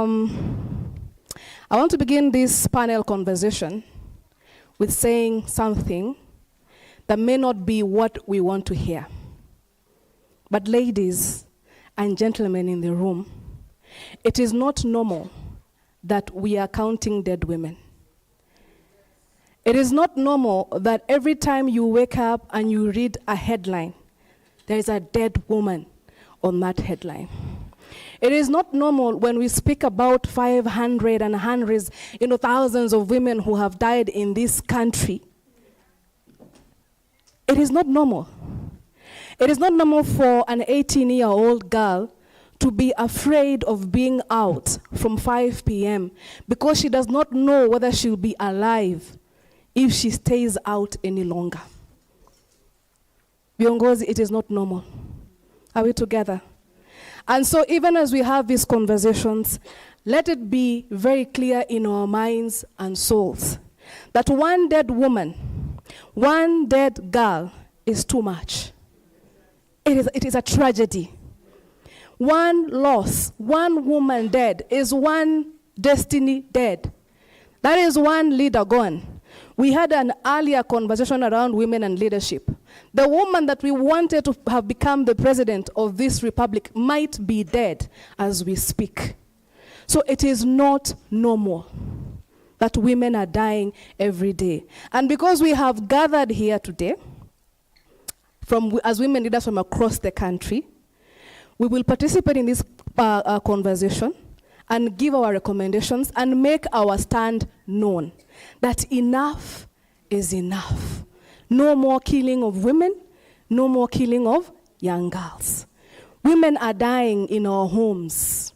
I want to begin this panel conversation with saying something that may not be what we want to hear. But ladies and gentlemen in the room, it is not normal that we are counting dead women. It is not normal that every time you wake up and you read a headline, there is a dead woman on that headline. It is not normal when we speak about 500 and hundreds, thousands of women who have died in this country. It is not normal. It is not normal for an 18-year-old girl to be afraid of being out from 5 p.m. because she does not know whether she'll be alive if she stays out any longer. Viongozi, it is not normal. Are we together? And so even as we have these conversations, let it be very clear in our minds and souls that one dead woman, one dead girl is too much. It is a tragedy. One loss, one woman dead is one destiny dead. That is one leader gone. We had an earlier conversation around women and leadership. The woman that we wanted to have become the president of this republic might be dead as we speak. So it is not normal that women are dying every day. And because we have gathered here today, as women leaders from across the country, we will participate in this conversation and give our recommendations and make our stand known that enough is enough. No more killing of women, no more killing of young girls. Women are dying in our homes.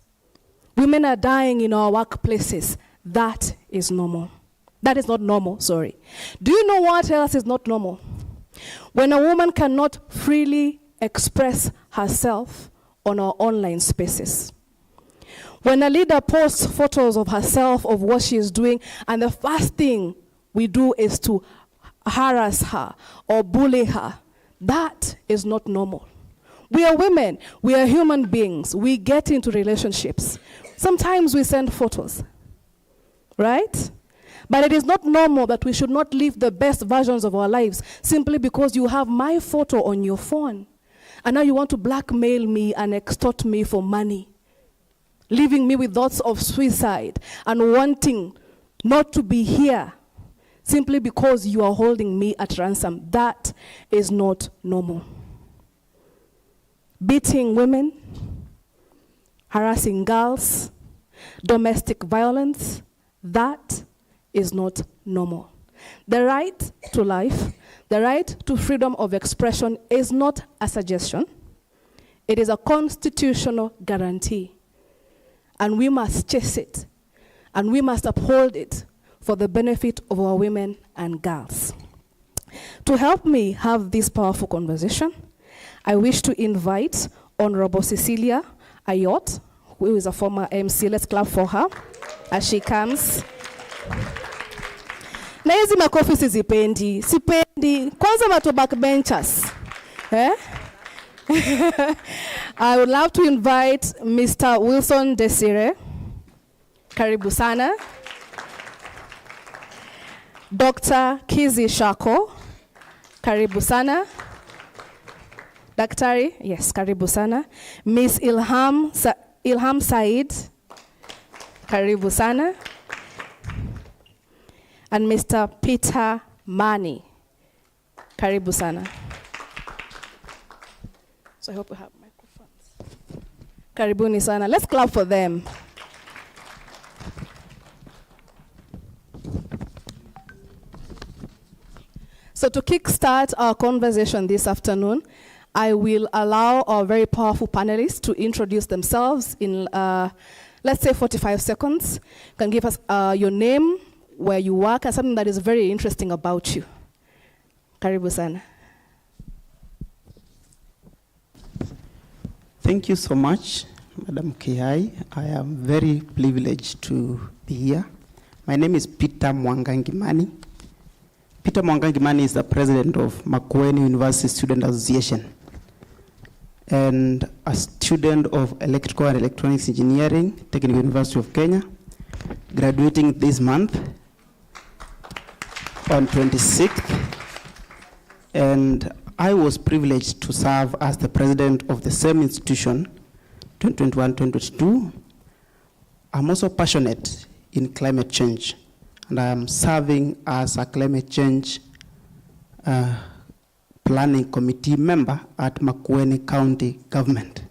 Women are dying in our workplaces. That is normal. That is not normal, sorry. Do you know what else is not normal? When a woman cannot freely express herself on our online spaces. When a leader posts photos of herself, of what she is doing, and the first thing we do is to harass her or bully her, that is not normal. We are women. We are human beings. We get into relationships. Sometimes we send photos, right? But it is not normal that we should not live the best versions of our lives simply because you have my photo on your phone. And now you want to blackmail me and extort me for money, leaving me with thoughts of suicide and wanting not to be here simply because you are holding me at ransom. That is not normal. Beating women, harassing girls, domestic violence, that is not normal. The right to life, the right to freedom of expression is not a suggestion. It is a constitutional guarantee. And we must chase it. And we must uphold it for the benefit of our women and girls. To help me have this powerful conversation, I wish to invite Honorable Cecilia Ayot, who is a former MC. Let's clap for her as she comes. Na hizi makofi sipendi. Kwanza mato backbenchers. I would love to invite Mr. Wilson Desire. Karibu sana. Dr. Kizi Shako. Karibu sana. Daktari, yes, karibu sana. Miss Ilham Said. Karibu sana. And Mr. Peter Mani. Karibu sana. So I hope we have microphones. Karibuni sana. Let's clap for them. So to kickstart our conversation this afternoon, I will allow our very powerful panelists to introduce themselves in, let's say, 45 seconds. You can give us your name, where you work, and something that is very interesting about you. Karibu sana. Thank you so much, Madam Kiai. I am very privileged to be here. My name is Peter Mwangangimani. Peter Mwangangimani is the president of Makueni University Student Association. and a student of Electrical and Electronics Engineering, Technical University of Kenya, graduating this month on 26th. And I was privileged to serve as the president of the same institution, 2021-2022. I'm also passionate in climate change, and I am serving as a climate change planning committee member at Makueni County Government.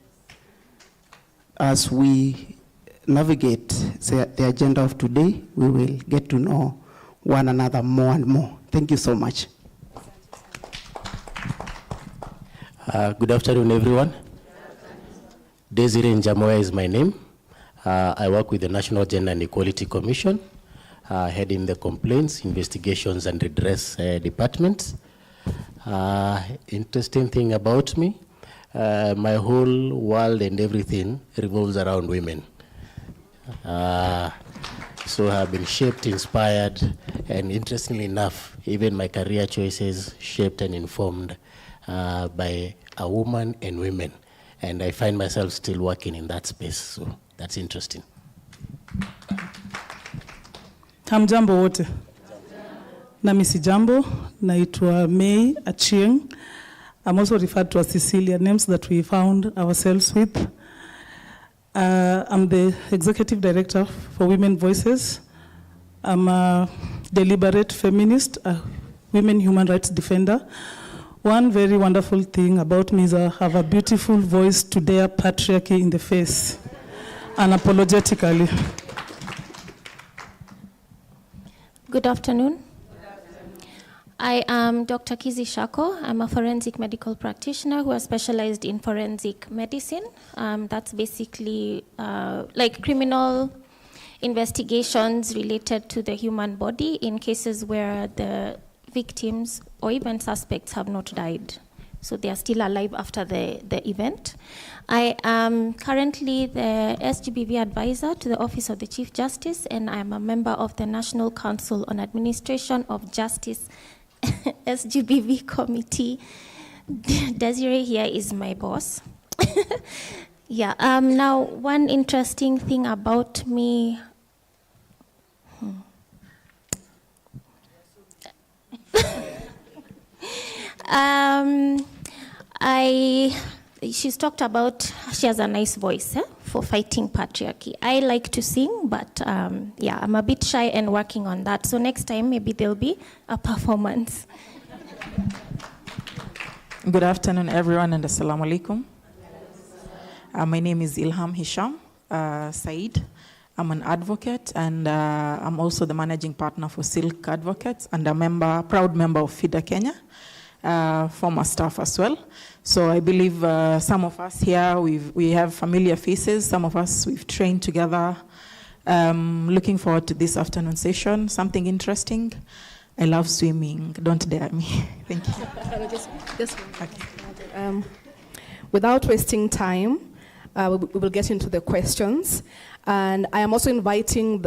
As we navigate the agenda of today, we will get to know one another more and more. Thank you so much. Good afternoon, everyone. Desiree Njamoya is my name. I work with the National Gender and Equality Commission, heading the Complaints, Investigations and Redress Department. Interesting thing about me, my whole world and everything revolves around women. So I've been shaped, inspired, and interestingly enough, even my career choices shaped and informed by a woman and women. And I find myself still working in that space, so that's interesting. Hamjambo wote. Nami si jambo, naitwa May Achieng. I'm also referred to as Cecilia, names that we found ourselves with. I'm the Executive Director for Women Voices. I'm a deliberate feminist, a women human rights defender. One very wonderful thing about me is I have a beautiful voice to dare patriarchy in the face, unapologetically. Good afternoon. I am Dr. Kizi Shako. I'm a forensic medical practitioner who has specialized in forensic medicine. That's basically like criminal investigations related to the human body in cases where the victims or even suspects have not died. So they are still alive after the event. I am currently the SGBV advisor to the Office of the Chief Justice, and I am a member of the National Council on Administration of Justice SGBV committee. Desiree here is my boss. Yeah. Now, one interesting thing about me. She's talked about she has a nice voice for fighting patriarchy. I like to sing, but yeah, I'm a bit shy and working on that. So next time, maybe there'll be a performance. Good afternoon, everyone, and assalamu alaikum. My name is Ilham Hisham Said. I'm an advocate, and I'm also the managing partner for Silk Advocates, and a proud member of FIDA Kenya, former staff as well. So I believe some of us here, we have familiar faces. Some of us, we've trained together. Looking forward to this afternoon session. Something interesting. I love swimming. Don't dare me. Thank you. Just okay. Without wasting time, we will get into the questions. And I am also inviting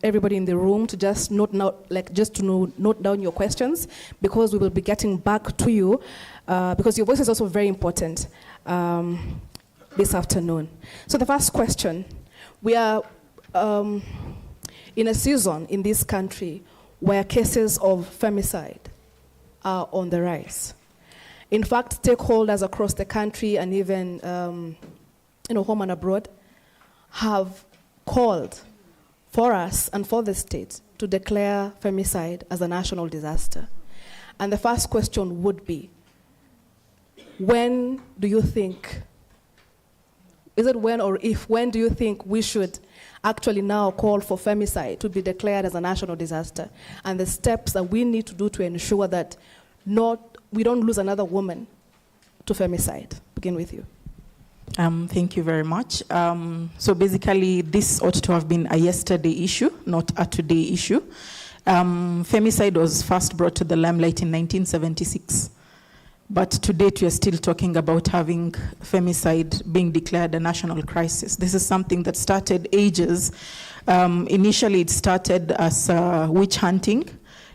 everybody in the room to just note down your questions, because we will be getting back to you, because your voice is also very important this afternoon. So the first question, we are in a season in this country where cases of femicide are on the rise. In fact, stakeholders across the country and even home and abroad have called for us and for the state to declare femicide as a national disaster. And the first question would be, when do you think, is it when or if, when do you think we should actually now call for femicide to be declared as a national disaster, and the steps that we need to do to ensure that we don't lose another woman to femicide? Begin with you. Thank you very much. So basically, this ought to have been a yesterday issue, not a today issue. Femicide was first brought to the limelight in 1976. But to date, we are still talking about having femicide being declared a national crisis. This is something that started ages. Initially, it started as witch hunting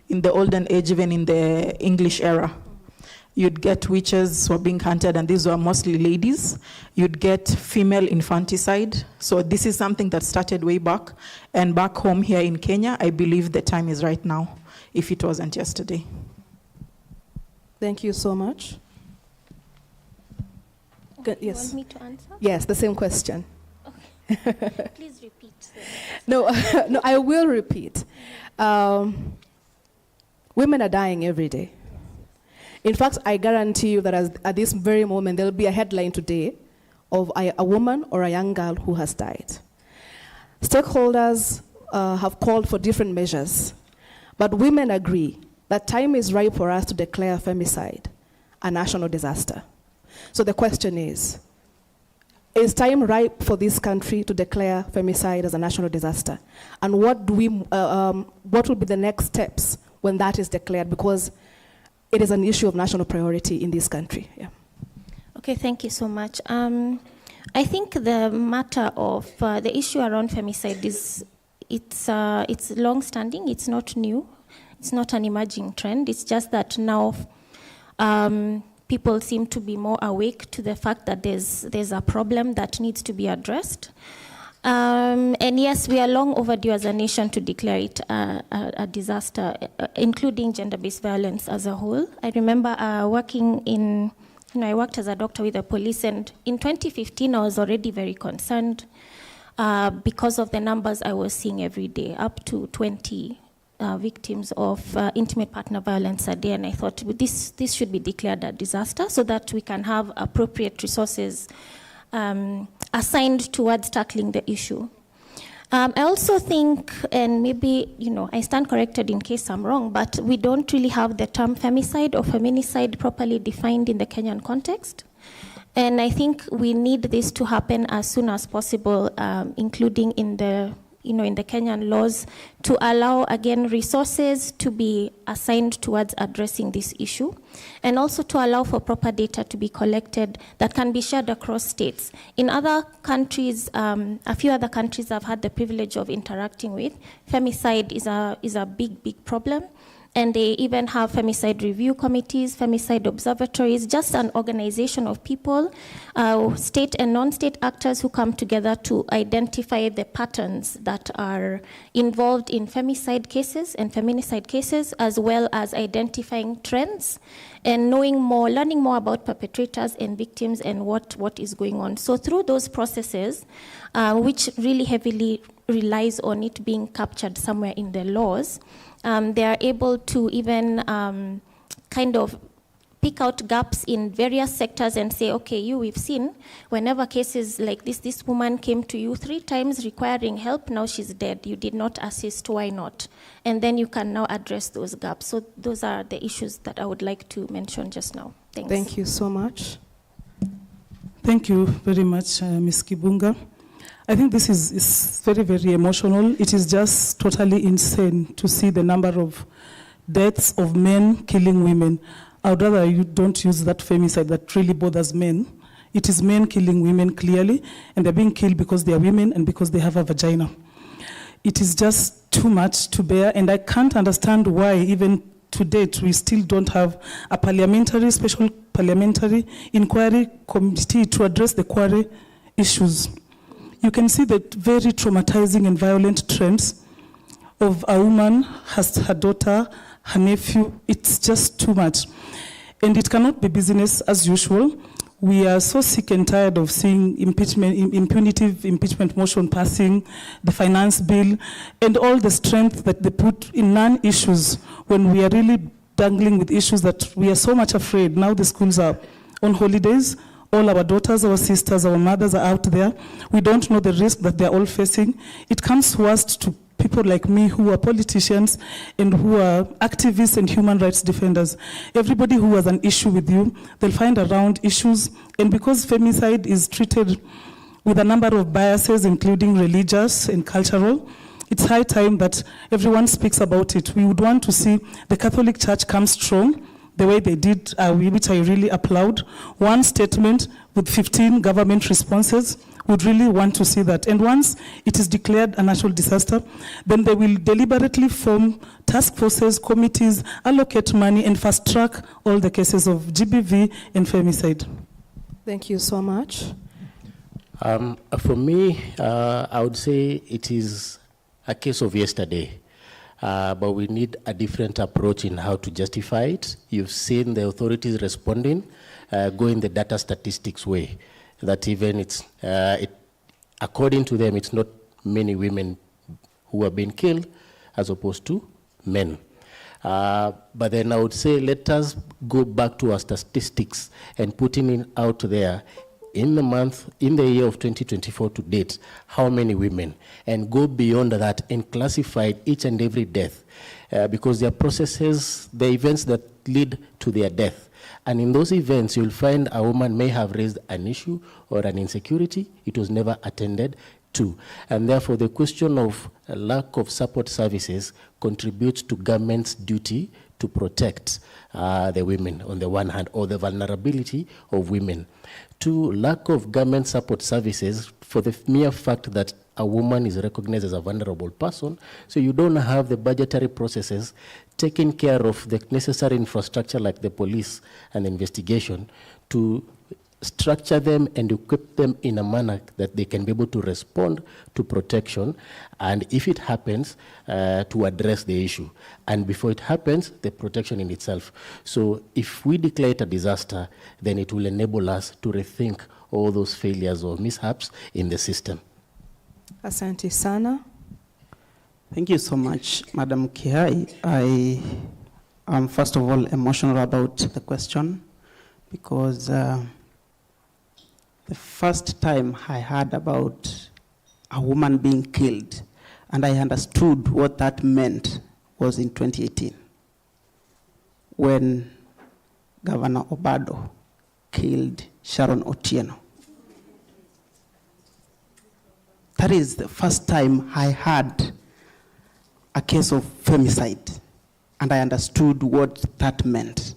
in the olden age, even in the English era. You'd get witches who are being hunted, and these were mostly ladies. You'd get female infanticide. So this is something that started way back. And back home here in Kenya, I believe the time is right now, if it wasn't yesterday. Thank you so much. Good, You yes. want me to answer? Yes, the same question. Please repeat. No, no, I will repeat. Women are dying every day. In fact, I guarantee you that at this very moment, there'll be a headline today of a woman or a young girl who has died. Stakeholders have called for different measures, but women agree that time is ripe for us to declare femicide a national disaster. So the question is time ripe for this country to declare femicide as a national disaster? And what will be the next steps when that is declared? Because it is an issue of national priority in this country. Yeah. Okay, thank you so much. I think the matter of the issue around femicide it's long-standing. It's not new. It's not an emerging trend. It's just that now people seem to be more awake to the fact that there's a problem that needs to be addressed. And yes, we are long overdue as a nation to declare it a disaster, including gender-based violence as a whole. I remember I worked as a doctor with the police, and in 2015, I was already very concerned because of the numbers I was seeing every day, up to 20 victims of intimate partner violence a day, and I thought this should be declared a disaster so that we can have appropriate resources assigned towards tackling the issue. I also think, and maybe, I stand corrected in case I'm wrong, but we don't really have the term femicide or feminicide properly defined in the Kenyan context. And I think we need this to happen as soon as possible, including in the Kenyan laws, to allow, again, resources to be assigned towards addressing this issue, and also to allow for proper data to be collected that can be shared across states. In other countries, a few other countries I've had the privilege of interacting with, femicide is a big problem. And they even have femicide review committees, femicide observatories, just an organization of people, state and non-state actors who come together to identify the patterns that are involved in femicide cases and feminicide cases, as well as identifying trends and learning more about perpetrators and victims and what is going on. So through those processes, which really heavily relies on it being captured somewhere in the laws, they are able to even kind of pick out gaps in various sectors and say, okay, we've seen whenever cases like this woman came to you 3 times requiring help, now she's dead. You did not assist, why not? And then you can now address those gaps. So those are the issues that I would like to mention just now. Thanks. Thank you so much. Thank you very much, Ms. Kibunga. I think this is very, very emotional. It is just totally insane to see the number of deaths of men killing women. I would rather you don't use that femicide that really bothers men. It is men killing women clearly, and they're being killed because they are women and because they have a vagina. It is just too much to bear, and I can't understand why even to date we still don't have a special parliamentary inquiry committee to address the quarry issues. You can see the very traumatizing and violent trends of a woman, her daughter, her nephew. It's just too much. And it cannot be business as usual. We are so sick and tired of seeing impunitive impeachment motion passing, the finance bill, and all the strength that they put in non-issues when we are really dangling with issues that we are so much afraid. Now the schools are on holidays. All our daughters, our sisters, our mothers are out there. We don't know the risk that they're all facing. It comes worst to people like me who are politicians and who are activists and human rights defenders. Everybody who has an issue with you, they'll find around issues. And because femicide is treated with a number of biases, including religious and cultural, it's high time that everyone speaks about it. We would want to see the Catholic Church come strong, the way they did, which I really applaud. One statement with 15 government responses, would really want to see that. And once it is declared a national disaster, then they will deliberately form task forces, committees, allocate money, and fast track all the cases of GBV and femicide? Thank you so much. For me, I would say it is a case of yesterday, but we need a different approach in how to justify it. You've seen the authorities responding, going the data statistics way, that even according to them, it's not many women who are being killed as opposed to men. But then I would say let us go back to our statistics and putting it out there in the year of 2024 to date, how many women, and go beyond that and classify each and every death, because there are processes, the events that lead to their death. And in those events, you'll find a woman may have raised an issue or an insecurity. It was never attended to. And therefore, the question of a lack of support services contributes to government's duty to protect the women on the one hand, or the vulnerability of women. Two, lack of government support services for the mere fact that a woman is recognized as a vulnerable person, so you don't have the budgetary processes taking care of the necessary infrastructure like the police and investigation to structure them and equip them in a manner that they can be able to respond to protection, and if it happens, to address the issue. And before it happens, the protection in itself. So if we declare it a disaster, then it will enable us to rethink all those failures or mishaps in the system. Asante sana. Thank you so much, Madam Kiai. I am first of all emotional about the question because the first time I heard about a woman being killed and I understood what that meant was in 2018 when Governor Obado killed Sharon Otieno. That is the first time I heard a case of femicide, and I understood what that meant.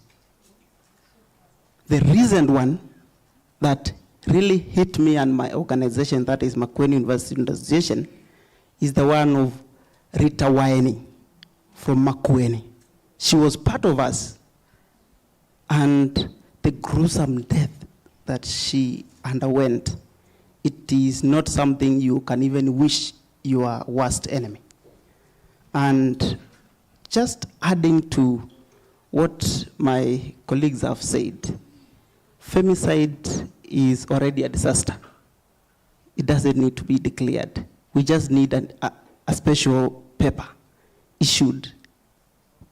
The recent one that really hit me and my organization, that is Makueni University Association, is the one of Rita Waini from Makueni. She was part of us, and the gruesome death that she underwent, it is not something you can even wish your worst enemy. And just adding to what my colleagues have said, femicide is already a disaster. It doesn't need to be declared. We just need a special paper issued,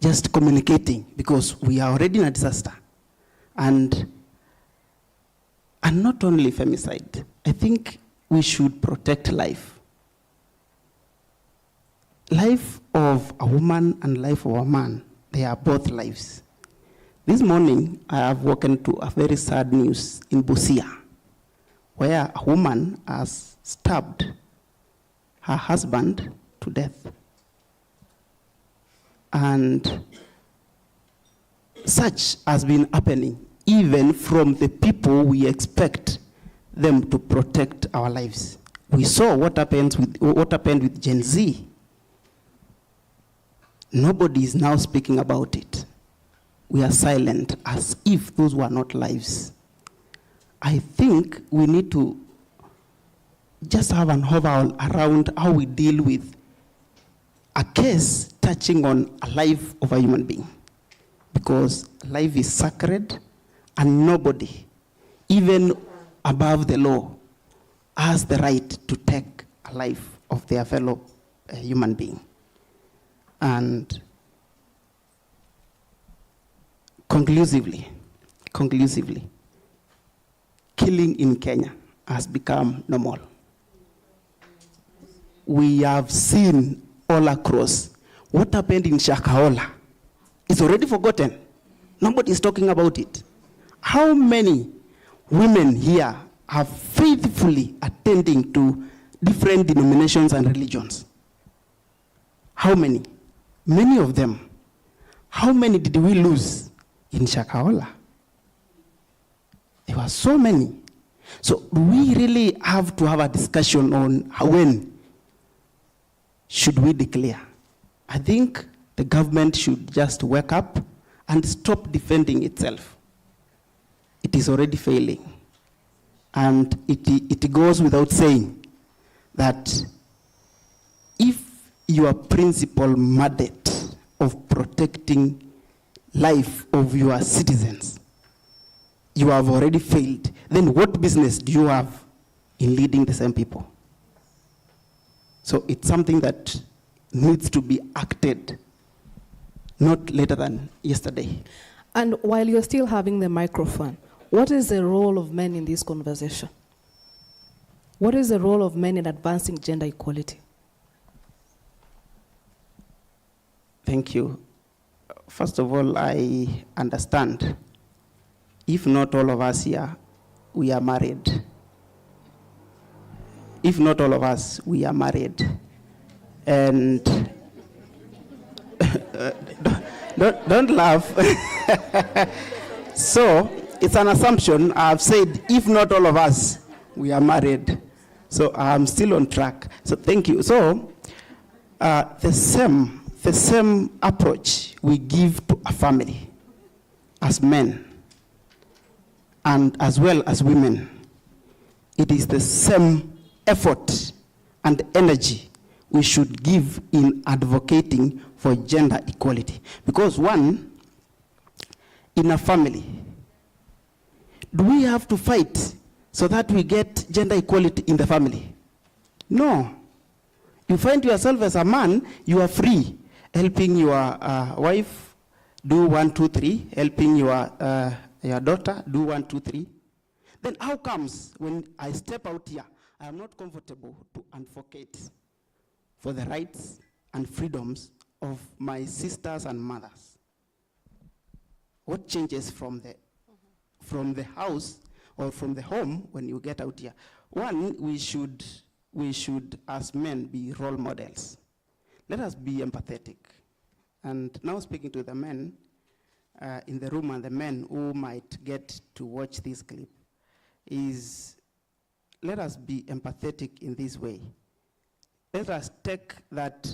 just communicating, because we are already in a disaster. And not only femicide, I think we should protect life. Life of a woman and life of a man, they are both lives. This morning, I have woken to a very sad news in Busia, where a woman has stabbed her husband to death. And such has been happening even from the people we expect them to protect our lives. We saw what happened with Gen Z. Nobody is now speaking about it. We are silent as if those were not lives. I think we need to just have an overall around how we deal with a case touching on a life of a human being. Because life is sacred, and nobody, even above the law, has the right to take a life of their fellow human being. And conclusively, killing in Kenya has become normal. We have seen all across. What happened in Shakahola is already forgotten. Nobody is talking about it. How many women here are faithfully attending to different denominations and religions? How many? Many of them. How many did we lose in Shakahola? There were so many. So we really have to have a discussion on when should we declare. I think The government should just wake up and stop defending itself. It is already failing. And it goes without saying that if your principal mandate of protecting life of your citizens, you have already failed, then what business do you have in leading the same people? So it's something that needs to be acted not later than yesterday. And while you're still having the microphone, what is the role of men in this conversation? What is the role of men in advancing gender equality? Thank you. First of all, I understand if not all of us here, we are married. If not all of us, we are married. And don't laugh. So it's an assumption. I've said, if not all of us, we are married. So I'm still on track. So thank you. So the same approach we give to a family as men and as well as women, it is the same effort and energy we should give in advocating for gender equality. Because one, in a family, do we have to fight so that we get gender equality in the family? No. You find yourself as a man, you are free, helping your wife do 1, 2, 3, helping your daughter do 1, 2, 3. Then how comes when I step out here, I am not comfortable to advocate for the rights and freedoms of my sisters and mothers? What changes from the house or from the home when you get out here? One, we should as men be role models. Let us be empathetic. And now speaking to the men in the room and the men who might get to watch this clip, is let us be empathetic in this way. Let us take that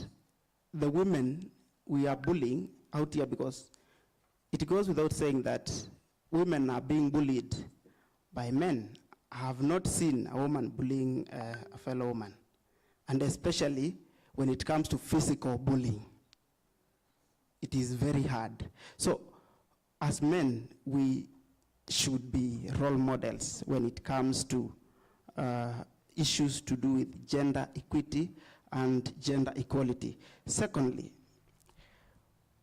the women we are bullying out here, because it goes without saying that women are being bullied by men. I have not seen a woman bullying a fellow woman, and especially when it comes to physical bullying. It is very hard. So as men, we should be role models when it comes to issues to do with gender equity and gender equality. Secondly,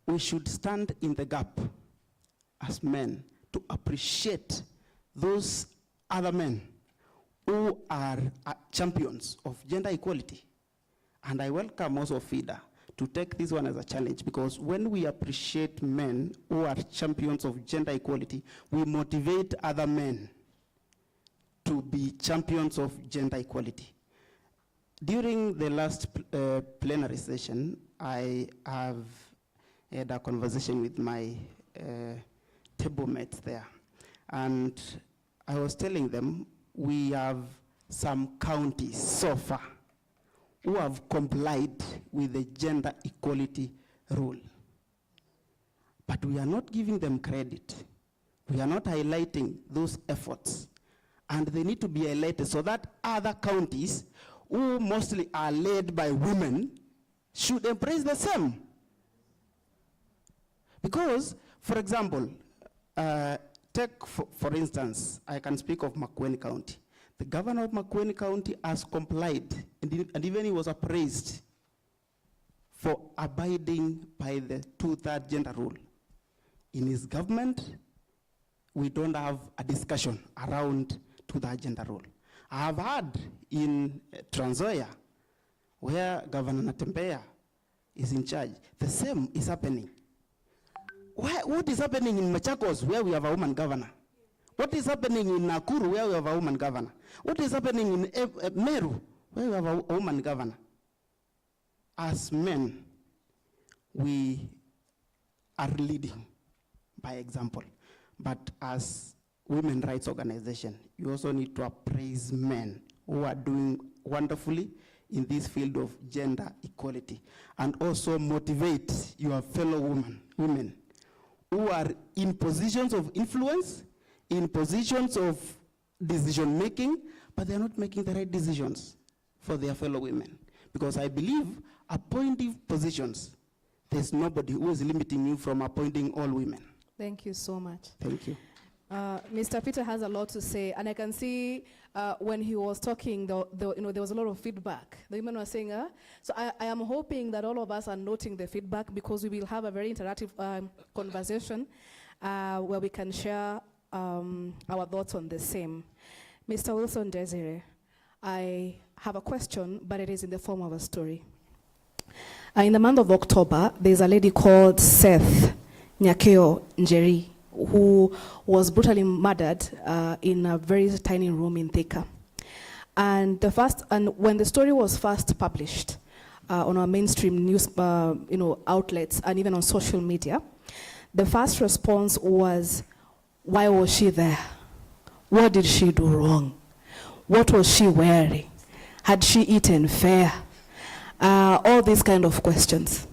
we should stand in the gap as men to appreciate those other men who are champions of gender equality. And I welcome also FIDA to take this one as a challenge, because when we appreciate men who are champions of gender equality, we motivate other men to be champions of gender equality. During the last plenary session, I have had a conversation with my table mates there. And I was telling them we have some counties so far who have complied with the gender equality rule. But we are not giving them credit. We are not highlighting those efforts. And they need to be highlighted so that other counties, who mostly are led by women, should embrace the same. Because, for example, take, for instance, I can speak of Makueni County. The governor of Makueni County has complied, and even he was appraised for abiding by the 2/3 gender rule. In his government, we don't have a discussion around 2/3 gender rule. I have heard in Trans Nzoia, where Governor Natembeya is in charge, the same is happening. What is happening in Machakos, where we have a woman governor? What is happening in Nakuru, where we have a woman governor? What is happening in Meru, where we have a woman governor? As men, we are leading by example. But as women rights organization, you also need to appraise men who are doing wonderfully in this field of gender equality, and also motivate your fellow women who are in positions of influence, in positions of decision making, but they're not making the right decisions for their fellow women. Because I believe appointing positions, there's nobody who is limiting you from appointing all women. Thank you so much. Thank you. Mr. Peter has a lot to say, and I can see when he was talking, there was a lot of feedback. The women were saying, so I am hoping that all of us are noting the feedback, because we will have a very interactive conversation where we can share our thoughts on the same. Mr. Wilson Desire, I have a question, but it is in the form of a story. In the month of October, there's a lady called Seth Nyakeo Njeri, who was brutally murdered in a very tiny room in Thika. And when the story was first published on our mainstream news outlets and even on social media, the first response was, why was she there? What did she do wrong? What was she wearing? Had she eaten fair? All these kind of questions.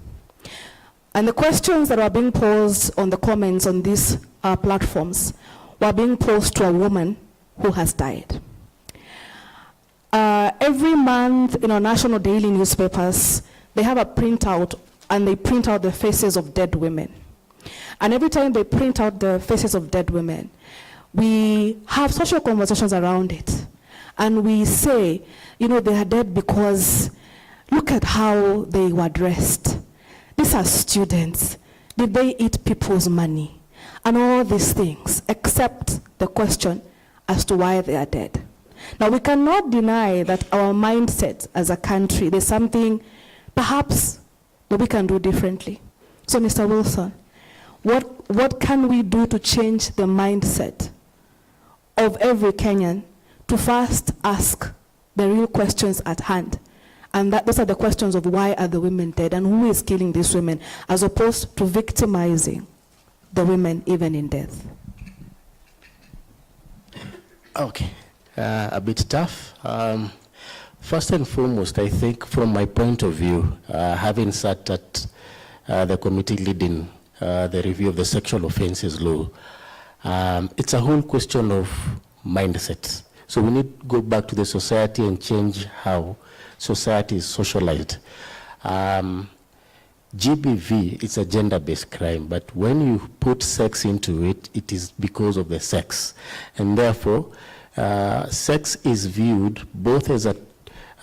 And the questions that were being posed on the comments on these platforms were being posed to a woman who has died. Every month in our national daily newspapers, they have a printout, and they print out the faces of dead women. And every time they print out the faces of dead women, we have social conversations around it. And we say, they are dead because look at how they were dressed. These are students. Did they eat people's money? And all these things, except the question as to why they are dead. Now, we cannot deny that our mindset as a country, there's something perhaps that we can do differently. So, Mr. Wilson, what can we do to change the mindset of every Kenyan to first ask the real questions at hand? And those are the questions of why are the women dead and who is killing these women, as opposed to victimizing the women even in death. Okay, a bit tough. First and foremost, I think from my point of view, having sat at the committee leading the review of the sexual offences law, it's a whole question of mindset. So we need to go back to the society and change how society is socialized. GBV is a gender-based crime, but when you put sex into it, it is because of the sex. And therefore, sex is viewed both as an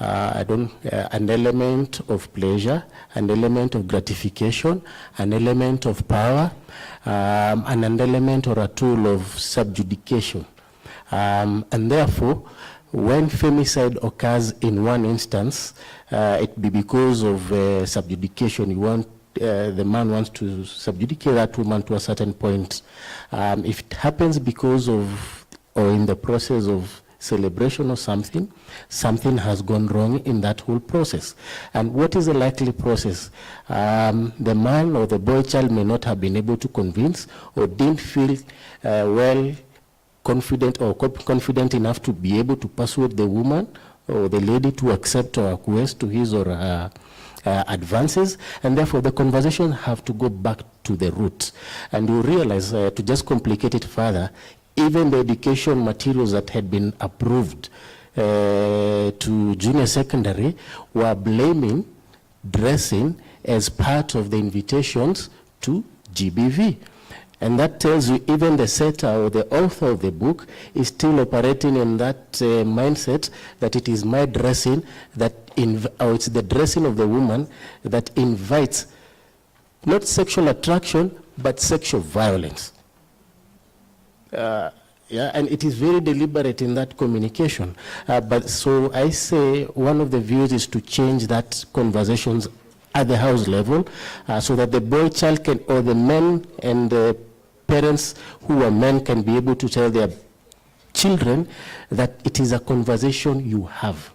element of pleasure, an element of gratification, an element of power, and an element or a tool of subjugation. And therefore, when femicide occurs in one instance, it be because of subjugation. The man wants to subjugate that woman to a certain point. If it happens because of, or in the process of celebration or something has gone wrong in that whole process. And what is the likely process? The man or the boy child may not have been able to convince or didn't feel confident enough to be able to persuade the woman or the lady to accept or acquiesce to his or her advances, and therefore the conversation have to go back to the root. And you realize, to just complicate it further, even the education materials that had been approved to junior secondary were blaming dressing as part of the invitations to GBV. And that tells you even the setter or the author of the book is still operating in that mindset that it is my dressing that, or it's the dressing of the woman that invites not sexual attraction, but sexual violence. And it is very deliberate in that communication. But so I say one of the views is to change that conversations at the house level so that the boy child can, or the men and the parents who are men can be able to tell their children that it is a conversation you have.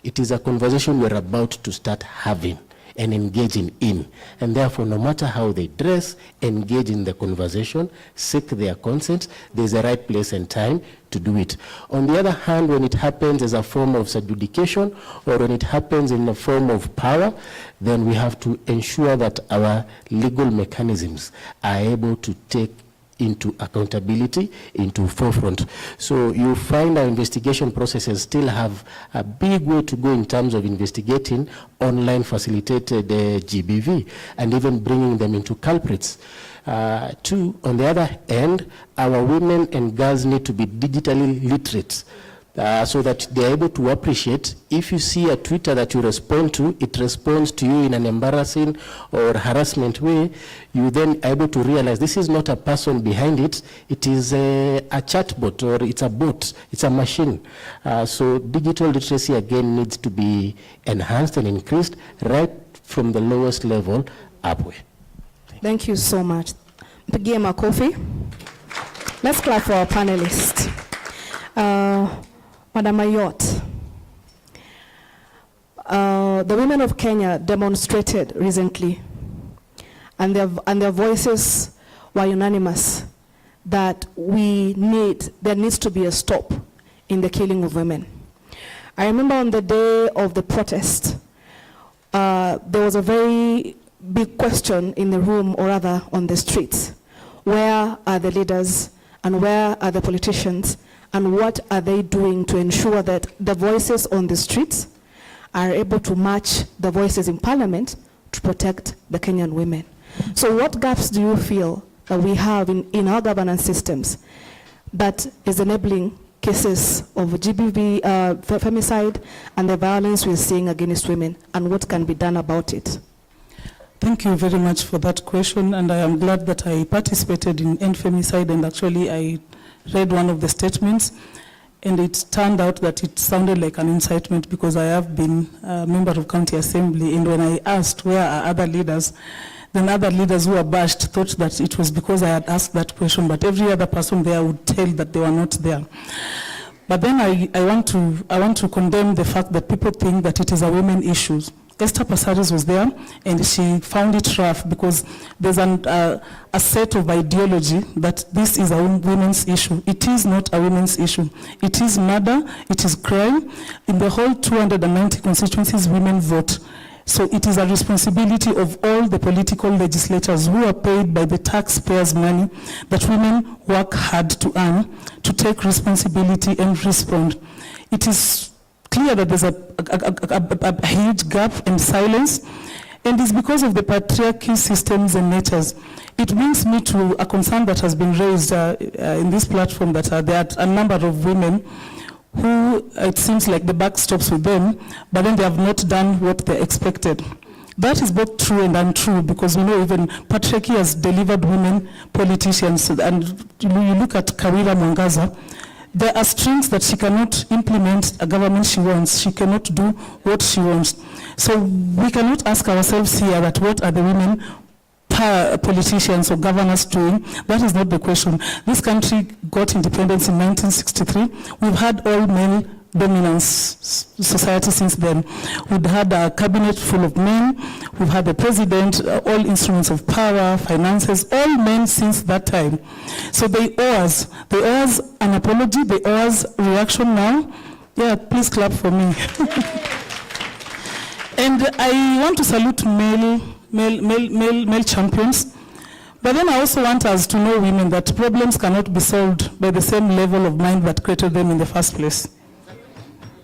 It is a conversation we're about to start having. and engaging in. And therefore, no matter how they dress, engage in the conversation, seek their consent, there's a right place and time to do it. On the other hand, when it happens as a form of subjudication or when it happens in a form of power, then we have to ensure that our legal mechanisms are able to take into accountability, into forefront. So you find our investigation processes still have a big way to go in terms of investigating online facilitated GBV and even bringing them into culprits. Two, on the other end, our women and girls need to be digitally literate. So that they're able to appreciate if you see a Twitter that you respond to, it responds to you in an embarrassing or harassment way, you then are able to realize this is not a person behind it, it is a chatbot or it's a bot, it's a machine. So digital literacy again needs to be enhanced and increased right from the lowest level upward. Thank you so much. Mpigie makofi. Let's clap for our panelists. Madam Ayot, the women of Kenya demonstrated recently, and their voices were unanimous that there needs to be a stop in the killing of women. I remember on the day of the protest, there was a very big question in the room, or rather on the streets. Where are the leaders and where are the politicians? And what are they doing to ensure that the voices on the streets are able to match the voices in parliament to protect the Kenyan women? So what gaps do you feel that we have in our governance systems that is enabling cases of GBV, femicide, and the violence we're seeing against women, and what can be done about it? Thank you very much for that question, and I am glad that I participated in End Femicide, and actually I read one of the statements, and it turned out that it sounded like an incitement because I have been a member of county assembly, and when I asked where are other leaders, then other leaders who were bashed thought that it was because I had asked that question, but every other person there would tell that they were not there. But then I want to condemn the fact that people think that it is a women issue. Esther Passaris was there, and she found it rough because there's a set of ideology that this is a women's issue. It is not a women's issue. It is murder, it is crime. In the whole 290 constituencies, women vote. So it is a responsibility of all the political legislators who are paid by the taxpayers' money that women work hard to earn, to take responsibility and respond. It is clear that there's a huge gap and silence, and it's because of the patriarchy systems and natures. It brings me to a concern that has been raised in this platform that there are a number of women who it seems like the buck stops with them, but then they have not done what they expected. That is both true and untrue, because we know even patriarchy has delivered women politicians, and you look at Kawira Mwangaza, there are strings that she cannot implement a government she wants. She cannot do what she wants. So we cannot ask ourselves here that what are the women politicians or governors doing? That is not the question. This country got independence in 1963. We've had all male dominance society since then. We've had a cabinet full of men. We've had the president, all instruments of power, finances, all men since that time. So they owe us an apology, they owe us reaction now. Yeah, please clap for me. And I want to salute male champions. But then I also want us to know, women, that problems cannot be solved by the same level of mind that created them in the first place.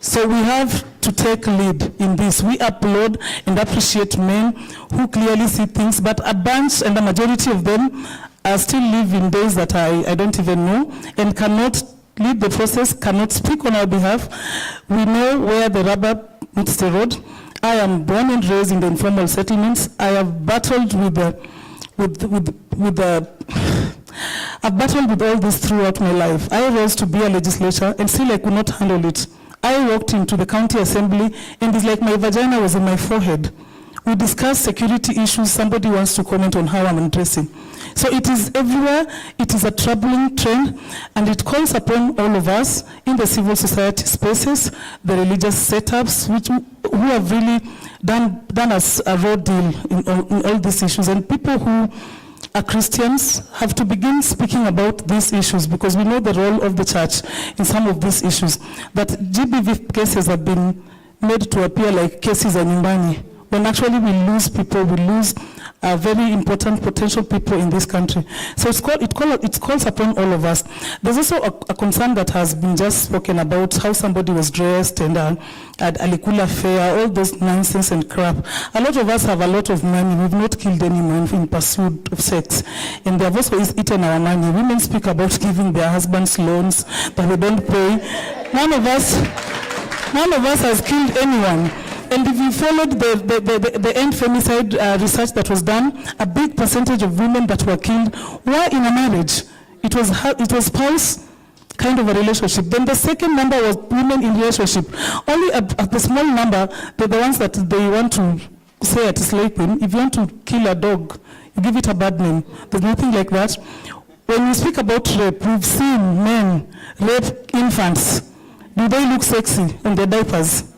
So we have to take lead in this. We applaud and appreciate men who clearly see things, but a bunch and a majority of them are still live in days that I don't even know and cannot lead the process, cannot speak on our behalf. We know where the rubber meets the road. I am born and raised in the informal settlements. I have battled I've battled with all this throughout my life. I rose to be a legislator and still I could not handle it. I walked into the county assembly and it's like my vagina was in my forehead. We discuss security issues, somebody wants to comment on how I'm dressing. So it is everywhere, it is a troubling trend, and it calls upon all of us in the civil society spaces, the religious setups, who have really done as a raw deal in all these issues. And people who are Christians have to begin speaking about these issues, because we know the role of the church in some of these issues. That GBV cases have been made to appear like cases in Nyumbani, when actually we lose people, we lose very important potential people in this country. So it calls upon all of us. There's also a concern that has been just spoken about, how somebody was dressed and at Alikula Fair, all those nonsense and crap. A lot of us have a lot of money. We've not killed anyone in pursuit of sex. And they have also eaten our money. Women speak about giving their husbands loans that they don't pay. None of us has killed anyone. And if you followed the end femicide research that was done, a big percentage of women that were killed were in a marriage. It was spouse kind of a relationship. Then the second number was women in relationship. Only a small number, they're the ones that they want to say at Slave Queen, if you want to kill a dog, you give it a bad name. There's nothing like that. When we speak about rape, we've seen men rape infants. Do they look sexy in their diapers?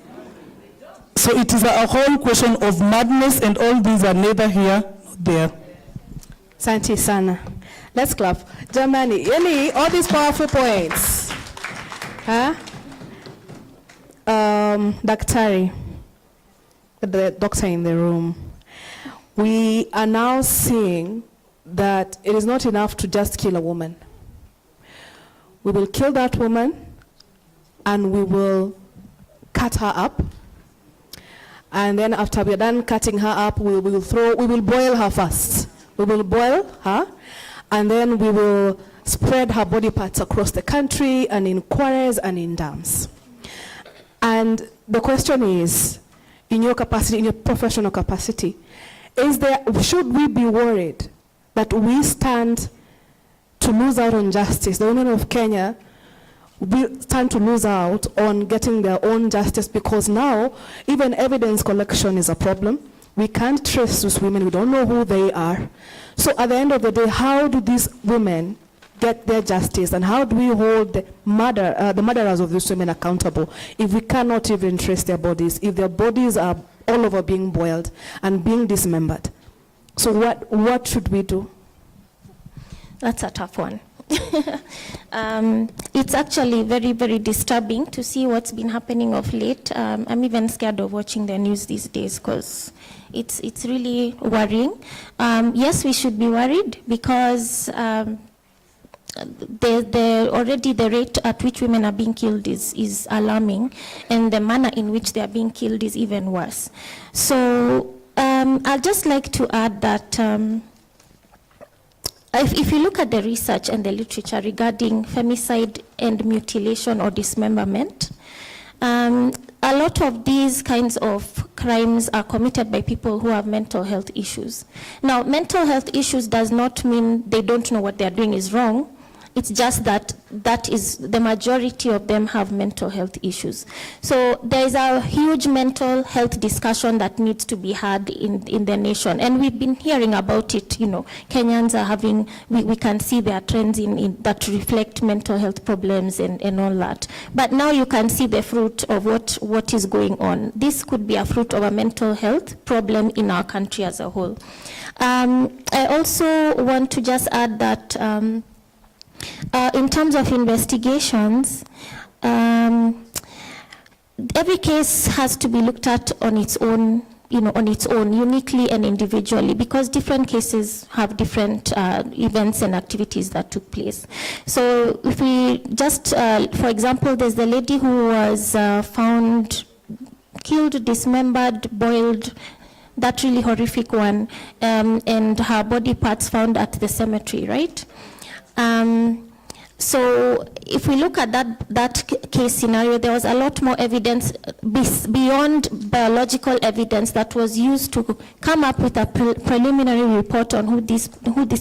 So it is a whole question of madness, and all these are neither here nor there. Santi sana. Let's clap. Germany, Yeni, all these powerful points. Huh? Daktari, the doctor in the room. We are now seeing that it is not enough to just kill a woman. We will kill that woman and we will cut her up. And then after we're done cutting her up, we will boil her first. We will boil her, and then we will spread her body parts across the country and in quarries and in dams. And the question is, in your capacity, in your professional capacity, should we be worried that we stand to lose out on justice? The women of Kenya we stand to lose out on getting their own justice, because now even evidence collection is a problem. We can't trace these women. We don't know who they are. So at the end of the day, how do these women get their justice, and how do we hold the murderers of these women accountable if we cannot even trace their bodies, if their bodies are all over being boiled and being dismembered? So what should we do? That's a tough one. It's actually very, very disturbing to see what's been happening of late. I'm even scared of watching the news these days, because it's really worrying. Yes, we should be worried, because already the rate at which women are being killed is alarming, and the manner in which they are being killed is even worse. So I'd just like to add that if you look at the research and the literature regarding femicide and mutilation or dismemberment, a lot of these kinds of crimes are committed by people who have mental health issues. Now, mental health issues does not mean they don't know what they're doing is wrong. It's just that the majority of them have mental health issues. So there is a huge mental health discussion that needs to be had in the nation. And we've been hearing about it, Kenyans are having, we can see there are trends in that reflect mental health problems and all that. But now you can see the fruit of what is going on. This could be a fruit of a mental health problem in our country as a whole. I also want to just add that in terms of investigations, every case has to be looked at on its own, uniquely and individually, because different cases have different events and activities that took place. So if we just, for example, there's the lady who was found killed, dismembered, boiled, that really horrific one, and her body parts found at the cemetery, right? So if we look at that case scenario, there was a lot more evidence beyond biological evidence that was used to come up with a preliminary report on who this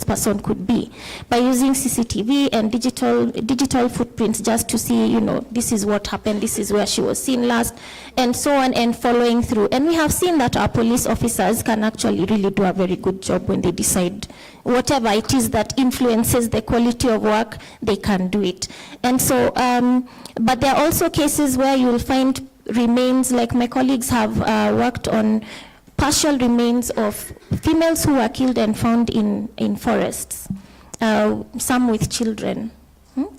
person could be, by using CCTV and digital footprints, just to see, this is what happened, this is where she was seen last, and so on, and following through. And we have seen that our police officers can actually really do a very good job when they decide whatever it is that influences the quality of work, they can do it. And so, but there are also cases where you will find remains, like my colleagues have worked on partial remains of females who were killed and found in forests, some with children.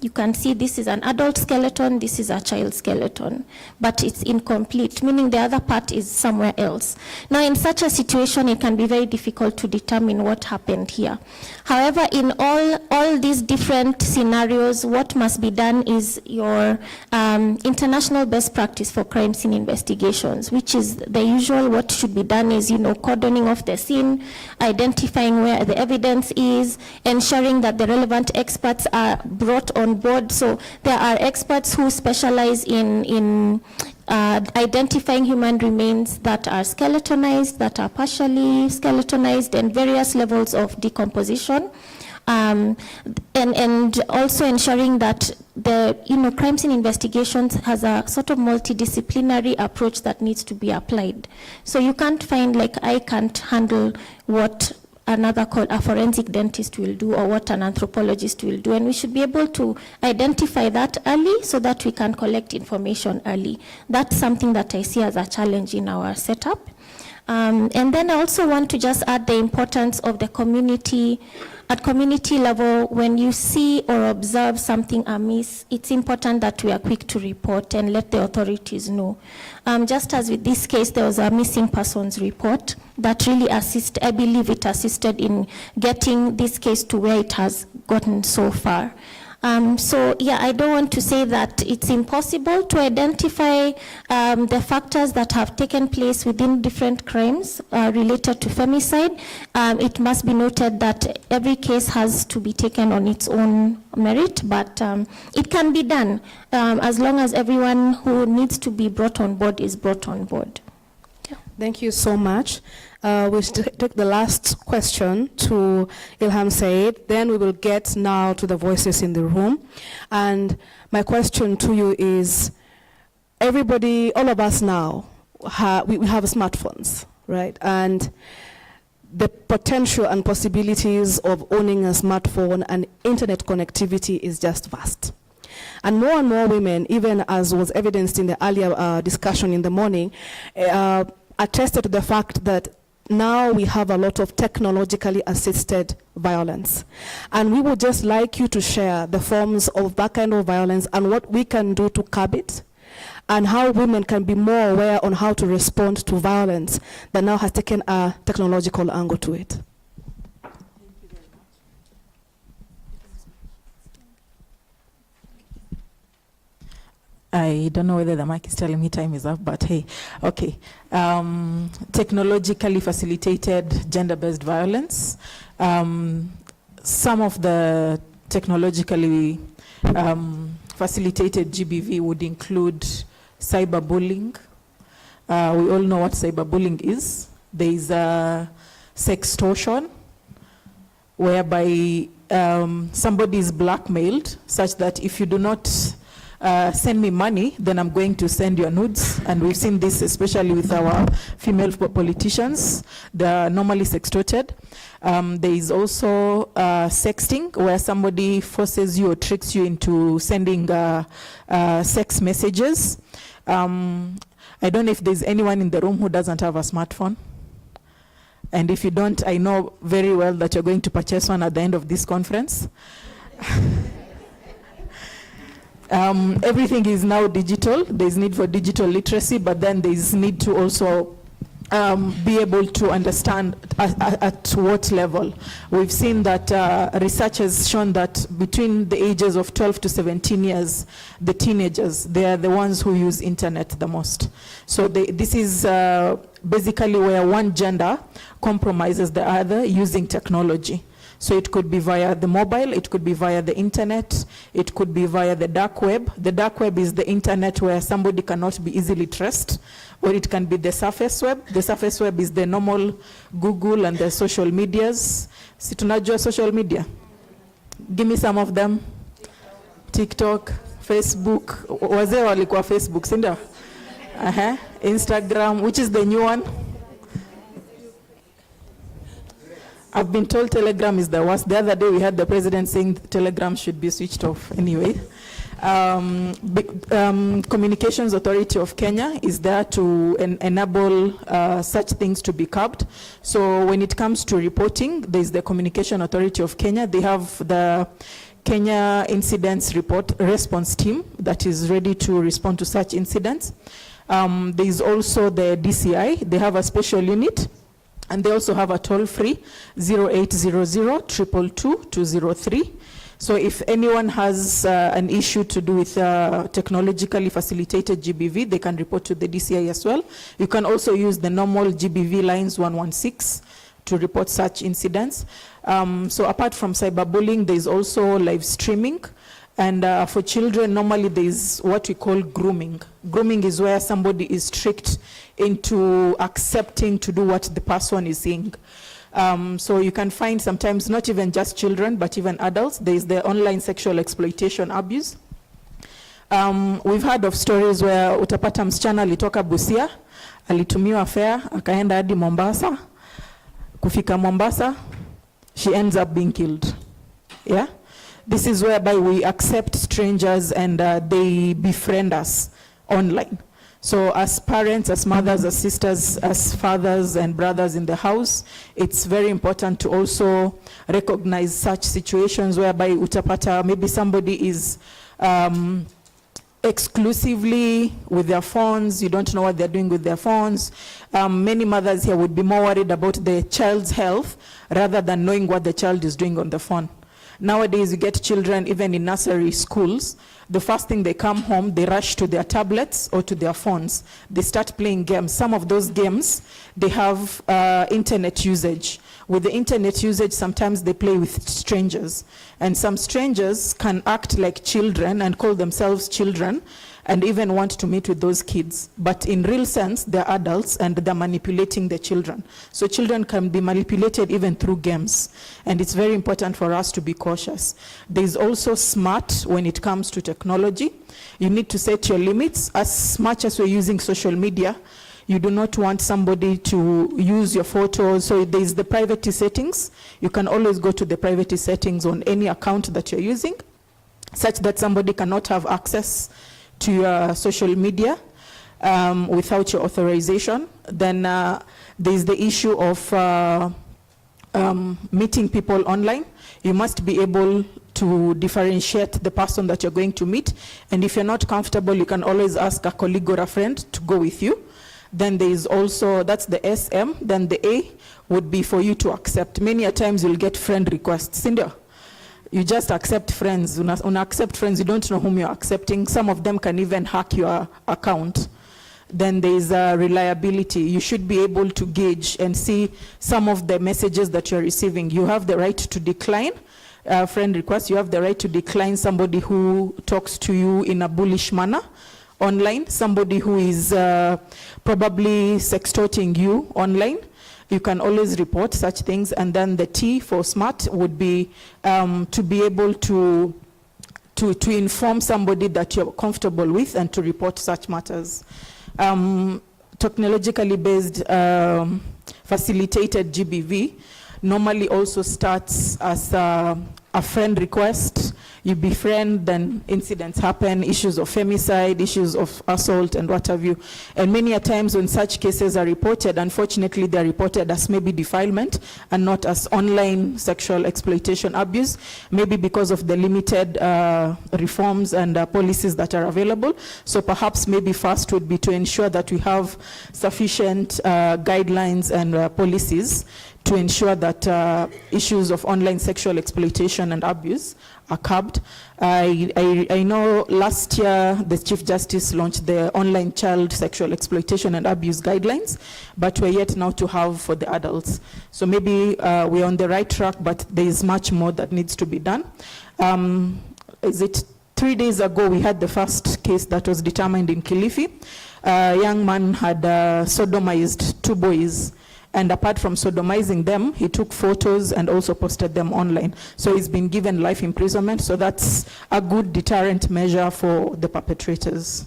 You can see this is an adult skeleton, this is a child skeleton, but it's incomplete, meaning the other part is somewhere else. Now, in such a situation, it can be very difficult to determine what happened here. However, in all these different scenarios, what must be done is your international best practice for crime scene investigations, which is the usual. What should be done is, cordoning off the scene, identifying where the evidence is, ensuring that the relevant experts are brought on board. So there are experts who specialize in identifying human remains that are skeletonized, that are partially skeletonized, and various levels of decomposition. And also ensuring that the crime scene investigations has a sort of multidisciplinary approach that needs to be applied. So you can't find, like, I can't handle what another called a forensic dentist will do or what an anthropologist will do, and we should be able to identify that early so that we can collect information early. That's something that I see as a challenge in our setup. And then I also want to just add the importance of the community. At community level, when you see or observe something amiss, it's important that we are quick to report and let the authorities know. Just as with this case, there was a missing persons report that really I believe it assisted in getting this case to where it has gotten so far. So yeah, I don't want to say that it's impossible to identify the factors that have taken place within different crimes related to femicide. It must be noted that every case has to be taken on its own merit, but it can be done as long as everyone who needs to be brought on board is brought on board. Yeah. Thank you so much. We'll take the last question to Ilham Said. Then we will get now to the voices in the room. And my question to you is, everybody, all of us now, we have smartphones, right? And the potential and possibilities of owning a smartphone and internet connectivity is just vast. And more women, even as was evidenced in the earlier discussion in the morning, attested to the fact that now we have a lot of technologically assisted violence. And we would just like you to share the forms of that kind of violence and what we can do to curb it, and how women can be more aware on how to respond to violence that now has taken a technological angle to it. I don't know whether the mic is telling me time is up, but hey, okay. Technologically facilitated gender-based violence. Some of the technologically facilitated GBV would include cyberbullying. We all know what cyberbullying is. There is sextortion, whereby somebody is blackmailed such that if you do not send me money, then I'm going to send your nudes. And we've seen this especially with our female politicians. They're normally sextorted. There is also sexting, where somebody forces you or tricks you into sending sex messages. I don't know if there's anyone in the room who doesn't have a smartphone. And if you don't, I know very well that you're going to purchase one at the end of this conference. Everything is now digital. There's need for digital literacy, but then there's need to also be able to understand at what level. We've seen that research has shown that between the ages of 12 to 17 years, the teenagers, they are the ones who use internet the most. So this is basically where one gender compromises the other using technology. So it could be via the mobile, it could be via the internet, it could be via the dark web. The dark web is the internet where somebody cannot be easily traced, or it can be the surface web. The surface web is the normal Google and the social medias. Si tunajua social media? Give me some of them. TikTok, Facebook, wazee walikuwa Facebook, sindio? Instagram, which is the new one? I've been told Telegram is the worst. The other day we had the president saying Telegram should be switched off anyway. Communications Authority of Kenya is there to enable such things to be curbed. So when it comes to reporting, there's the Communication Authority of Kenya. They have the Kenya Incidents Response Team that is ready to respond to such incidents. There is also the DCI. They have a special unit, and they also have a toll-free 0800 222 203. So if anyone has an issue to do with technologically facilitated GBV, they can report to the DCI as well. You can also use the normal GBV lines 116 to report such incidents. So apart from cyberbullying, there's also live streaming. And for children, normally there's what we call grooming. Grooming is where somebody is tricked into accepting to do what the person is saying. So you can find sometimes not even just children, but even adults. There's the online sexual exploitation abuse. We've heard of stories where utapata msichana alitoka Busia, alitumiwa fare, akaenda hadi Mombasa. Kufika Mombasa, she ends up being killed. Yeah? This is whereby we accept strangers and they befriend us online. So as parents, as mothers, as sisters, as fathers and brothers in the house, it's very important to also recognize such situations whereby utapata maybe somebody is exclusively with their phones. You don't know what they're doing with their phones. Many mothers here would be more worried about the child's health rather than knowing what the child is doing on the phone. Nowadays, you get children, even in nursery schools, the first thing they come home, they rush to their tablets or to their phones. They start playing games. Some of those games, they have internet usage. With the internet usage, sometimes they play with strangers. And some strangers can act like children and call themselves children and even want to meet with those kids. But in real sense, they're adults and they're manipulating the children. So children can be manipulated even through games. And it's very important for us to be cautious. There's also smart when it comes to technology. You need to set your limits. As much as we're using social media, you do not want somebody to use your photos. So there's the privacy settings. You can always go to the privacy settings on any account that you're using, such that somebody cannot have access to your social media without your authorization. Then there's the issue of meeting people online. You must be able to differentiate the person that you're going to meet. And if you're not comfortable, you can always ask a colleague or a friend to go with you. Then there is also, that's the SM. Then the A would be for you to accept. Many a times you'll get friend requests. Cindy, you just accept friends. Una accept friends, you don't know whom you're accepting. Some of them can even hack your account. Then there's reliability. You should be able to gauge and see some of the messages that you're receiving. You have the right to decline friend requests. You have the right to decline somebody who talks to you in a bullish manner online, somebody who is probably sextorting you online. You can always report such things. And then the T for smart would be to be able to inform somebody that you're comfortable with and to report such matters. Technologically based facilitated GBV normally also starts as a friend request. You befriend, then incidents happen, issues of femicide, issues of assault, and what have you. And many a times when such cases are reported, unfortunately, they're reported as maybe defilement and not as online sexual exploitation abuse, maybe because of the limited reforms and policies that are available. So perhaps maybe first would be to ensure that we have sufficient guidelines and policies to ensure that issues of online sexual exploitation and abuse are curbed. I know last year the Chief Justice launched the online child sexual exploitation and abuse guidelines, but we're yet now to have for the adults. So maybe we're on the right track, but there is much more that needs to be done. Is it 3 days ago we had the first case that was determined in Kilifi. A young man had sodomized 2 boys. And apart from sodomizing them, he took photos and also posted them online. So he's been given life imprisonment. So that's a good deterrent measure for the perpetrators.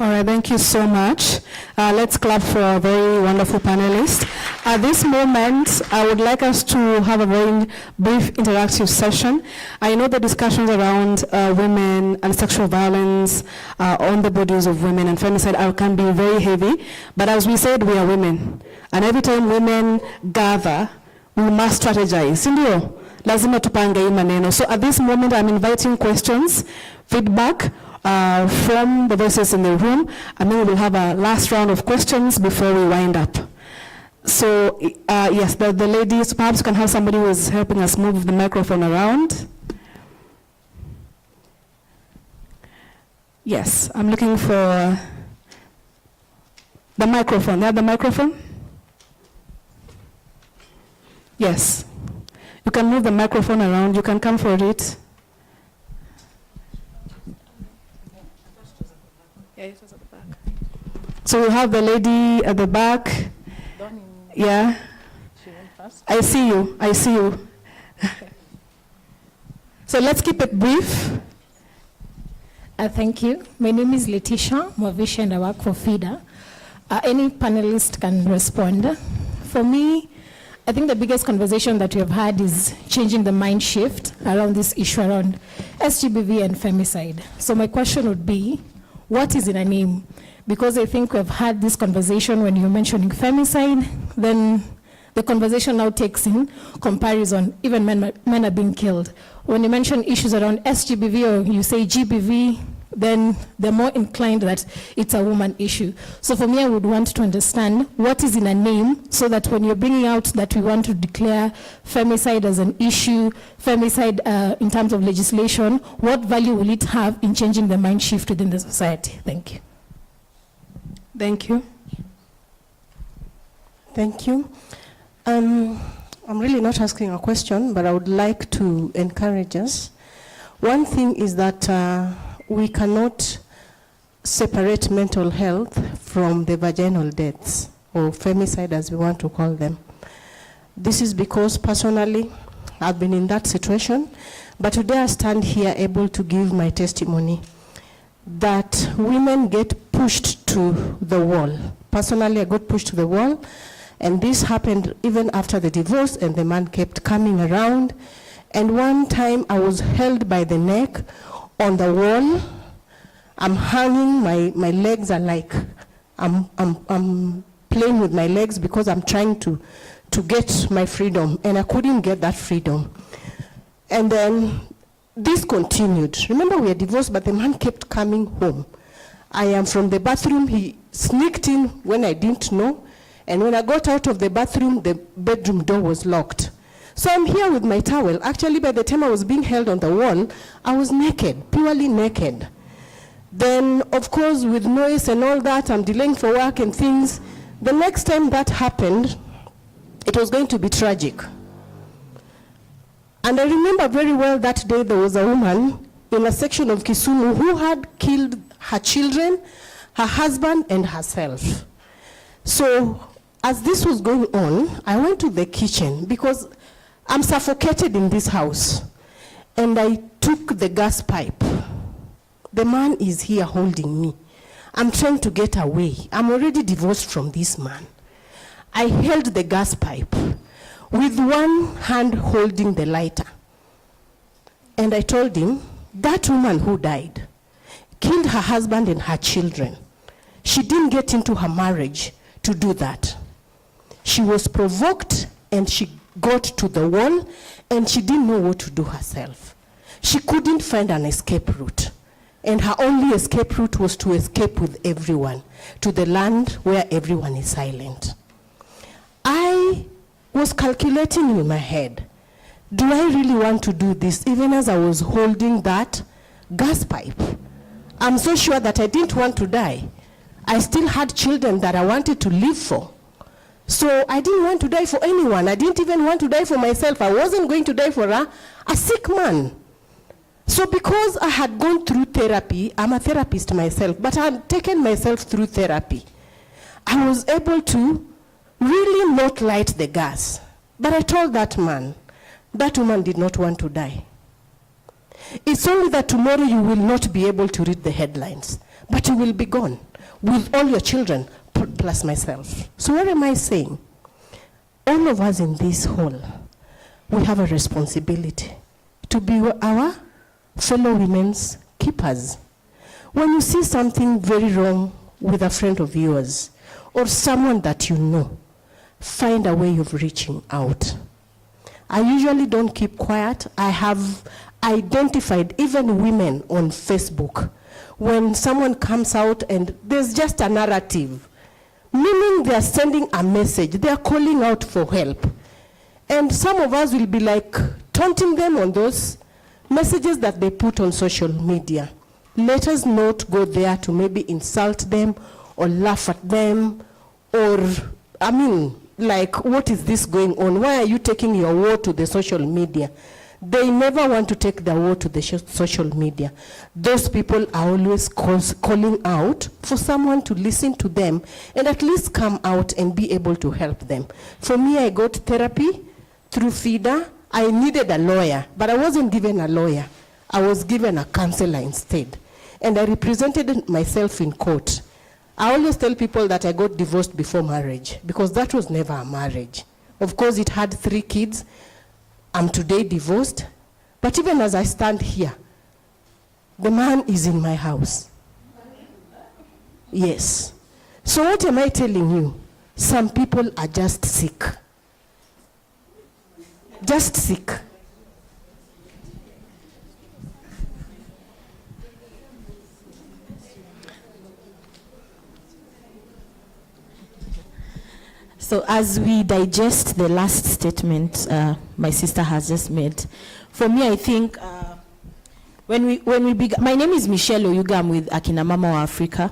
All right, thank you so much. Let's clap for a very wonderful panelist. At this moment, I would like us to have a very brief interactive session. I know the discussions around women and sexual violence on the bodies of women and femicide can be very heavy, but as we said, we are women. And every time women gather, we must strategize. Sindio? Lazima tupange hii maneno. So at this moment, I'm inviting questions, feedback, from the voices in the room, and then we will have a last round of questions before we wind up. So, yes, the ladies, perhaps you can have somebody who is helping us move the microphone around. Yes, I'm looking for the microphone. They have the microphone? Yes. You can move the microphone around. You can come for it. Yeah, it was at the back. So we have the lady at the back. Yeah. She went first. I see you. I see you. So let's keep it brief. Thank you. My name is Letitia Mwavishi and I work for FIDA. Any panelist can respond. For me, I think the biggest conversation that we have had is changing the mind shift around this issue around SGBV and femicide. So my question would be, what is in a name? Because I think we've had this conversation when you're mentioning femicide, then the conversation now takes in comparison, even men are being killed. When you mention issues around SGBV or you say GBV, then they're more inclined that it's a woman issue. So for me, I would want to understand what is in a name so that when you're bringing out that we want to declare femicide as an issue, femicide in terms of legislation, what value will it have in changing the mind shift within the society? Thank you. Thank you. Thank you. I'm really not asking a question, but I would like to encourage us. One thing is that we cannot separate mental health from the vaginal deaths, or femicide as we want to call them. This is because personally, I've been in that situation, but today I stand here able to give my testimony that women get pushed to the wall. Personally, I got pushed to the wall, and this happened even after the divorce, and the man kept coming around. And one time I was held by the neck on the wall. I'm hanging, my legs are like, I'm playing with my legs because I'm trying to get my freedom, and I couldn't get that freedom. And then this continued. Remember, we are divorced, but the man kept coming home. I am from the bathroom, he sneaked in when I didn't know, and when I got out of the bathroom, the bedroom door was locked. So I'm here with my towel. Actually, by the time I was being held on the wall, I was naked, purely naked. Then, of course, with noise and all that, I'm delaying for work and things. The next time that happened, it was going to be tragic. And I remember very well that day there was a woman in a section of Kisumu who had killed her children, her husband, and herself. So as this was going on, I went to the kitchen because I'm suffocated in this house. And I took the gas pipe. The man is here holding me. I'm trying to get away. I'm already divorced from this man. I held the gas pipe with one hand holding the lighter. And I told him, that woman who died killed her husband and her children. She didn't get into her marriage to do that. She was provoked and she got to the wall and she didn't know what to do herself. She couldn't find an escape route. And her only escape route was to escape with everyone to the land where everyone is silent. I was calculating in my head, do I really want to do this? Even as I was holding that gas pipe, I'm so sure that I didn't want to die. I still had children that I wanted to live for. So I didn't want to die for anyone. I didn't even want to die for myself. I wasn't going to die for a sick man. So because I had gone through therapy, I'm a therapist myself, but I had taken myself through therapy. I was able to really not light the gas. But I told that man, that woman did not want to die. It's only that tomorrow you will not be able to read the headlines. but you will be gone with all your children plus myself. So what am I saying? All of us in this hall, we have a responsibility to be our fellow women's keepers. When you see something very wrong with a friend of yours or someone that you know, find a way of reaching out. I usually don't keep quiet. I have identified even women on Facebook. When someone comes out and there's just a narrative, meaning they are sending a message, they are calling out for help. And some of us will be like taunting them on those messages that they put on social media. Let us not go there to maybe insult them or laugh at them or, I mean, like, what is this going on? Why are you taking your war to the social media? They never want to take their war to the social media. Those people are always calling out for someone to listen to them and at least come out and be able to help them. For me, I got therapy through FIDA. I needed a lawyer, but I wasn't given a lawyer. I was given a counselor instead. And I represented myself in court. I always tell people that I got divorced before marriage because that was never a marriage. Of course, it had 3 kids. I'm today divorced. But even as I stand here, the man is in my house. Yes. So what am I telling you? Some people are just sick. Just sick. So as we digest the last statement my sister has just made, for me, I think when we began, my name is Michelle Oyuga, I'm with Akina Mama wa Africa,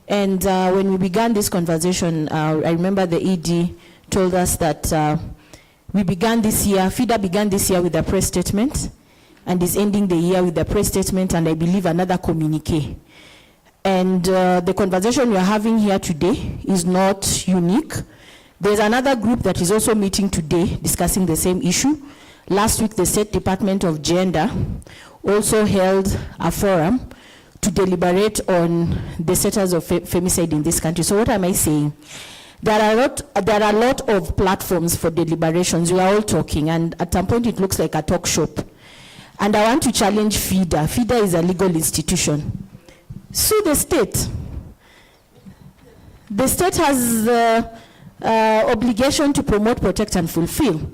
and when we began this conversation, I remember the ED told us that we began this year, FIDA began this year with a press statement, and is ending the year with a press statement, and I believe another communique. And the conversation we are having here today is not unique. There's another group that is also meeting today discussing the same issue. Last week, the State Department of Gender also held a forum to deliberate on the status of femicide in this country. So what am I saying? There are a lot of platforms for deliberations. We are all talking, and at some point it looks like a talk shop. And I want to challenge FIDA. FIDA is a legal institution. Sue the state. The state has obligation to promote, protect, and fulfill.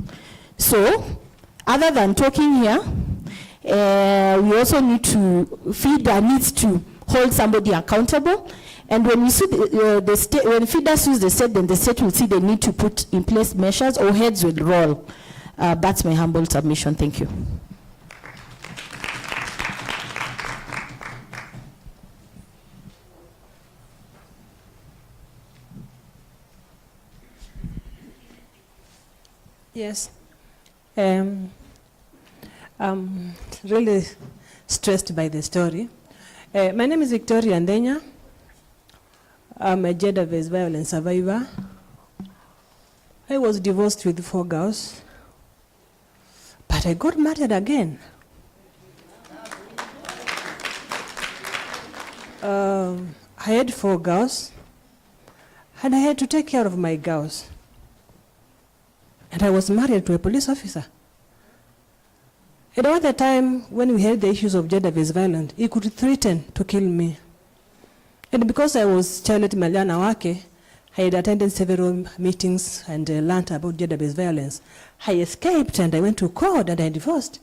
So, other than talking here, we also need to, FIDA needs to hold somebody accountable. And when we see the state, when FIDA sues the state, then the state will see the need to put in place measures, or heads will roll. That's my humble submission. Thank you. Yes. I'm really stressed by the story. My name is Victoria Ndenya. I'm a gender-based violence survivor. I was divorced with 4 girls, but I got married again. I had 4 girls, and I had to take care of my girls. And I was married to a police officer. And at the time when we had the issues of gender-based violence, he could threaten to kill me. And because I was Charlotte Maliana Wake, I had attended several meetings and learned about gender-based violence. I escaped and I went to court and I divorced.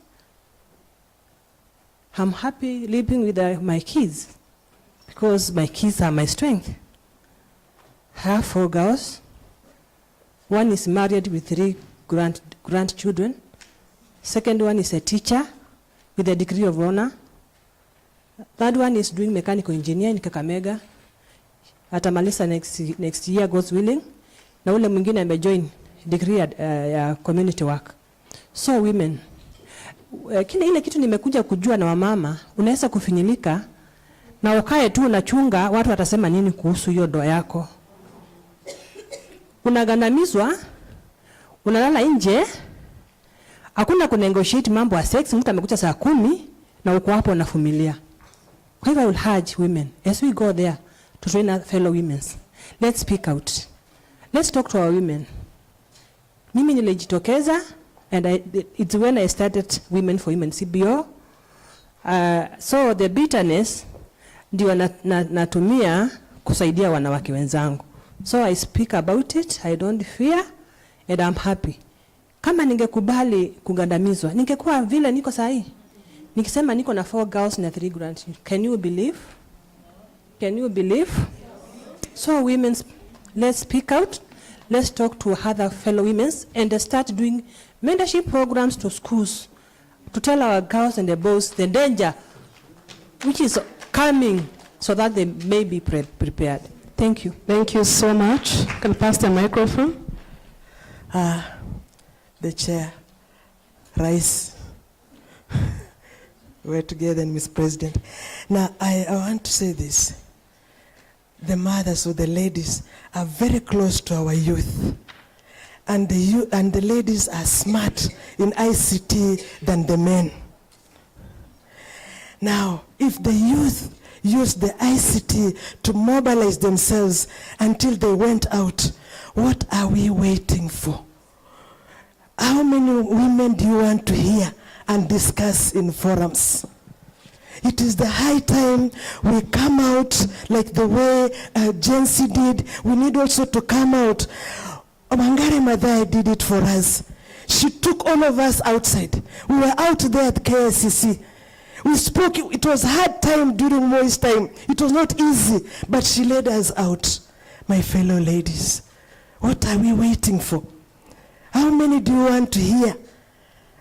I'm happy living with my kids because my kids are my strength. I have 4 girls. One is married with 3 grandchildren. Second one is a teacher with a degree of honor. Third one is doing mechanical engineering in Kakamega. Atamaliza next year, God's willing. Na ule mwingine amejoin degree ya community work. So women, kile ile kitu nimekuja kujua na wamama, unaweza kufinyilika na ukae tu unachunga watu watasema nini kuhusu hiyo ndoa yako. Unagandamizwa, unalala nje, hakuna kunegotiate mambo ya sex, mtu amekuja saa 10 na uko hapo na familia. Kwa hivyo I will urge women, as we go there to train our fellow women, let's speak out. Let's talk to our women. Mimi nilijitokeza, and it's when I started Women for Women CBO. So the bitterness ndio natumia kusaidia wanawake wenzangu. So I speak about it, I don't fear, and I'm happy. Kama ningekubali kugandamizwa, ningekuwa vile niko sahi. Nikisema niko na 4 girls na 3 grandchildren. Can you believe? Can you believe? So women, let's speak out. Let's talk to other fellow women and start doing mentorship programs to schools to tell our girls and the boys the danger which is coming so that they may be prepared. Thank you. Thank you so much. Can pass the microphone. The chair, Rais, we're together, and Ms. President. Now, I want to say this. The mothers or the ladies are very close to our youth. And the ladies are smart in ICT than the men. Now, if the youth use the ICT to mobilize themselves until they went out, what are we waiting for? How many women do you want to hear and discuss in forums? It is the high time we come out like the way Gen Z did. We need also to come out. Wangari Maathai did it for us. She took all of us outside. We were out there at KSCC. We spoke. It was hard time during Moi's time. It was not easy, but she led us out. My fellow ladies, what are we waiting for? How many do you want to hear?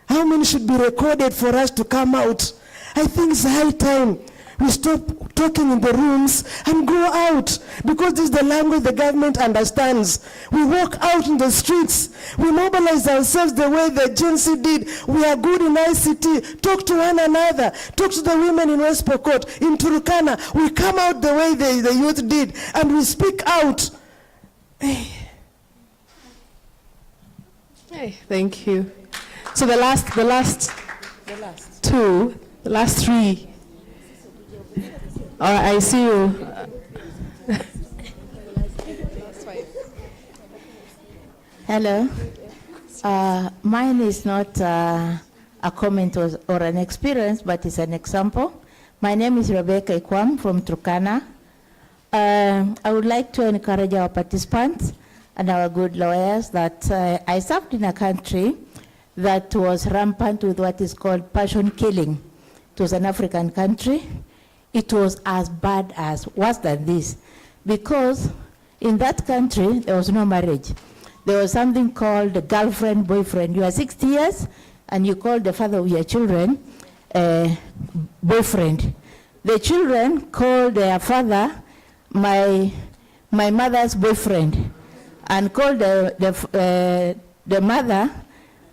How many should be recorded for us to come out? I think it's high time we stop talking in the rooms and go out, because this is the language the government understands. We walk out in the streets. We mobilize ourselves the way the Gen Z did. We are good in ICT. Talk to one another. Talk to the women in West Pokot, in Turkana. We come out the way the youth did, and we speak out. Hey, thank you. So the last two, the last three. All right, I see you. Hello. Mine is not a comment or an experience, but it's an example. My name is Rebecca Ikwam from Turkana. I would like to encourage our participants and our good lawyers that I served in a country that was rampant with what is called passion killing. It was an African country. It was as bad as, worse than this, because in that country there was no marriage. There was something called girlfriend, boyfriend. You are 60 years and you call the father of your children boyfriend. The children called their father my mother's boyfriend, and called the mother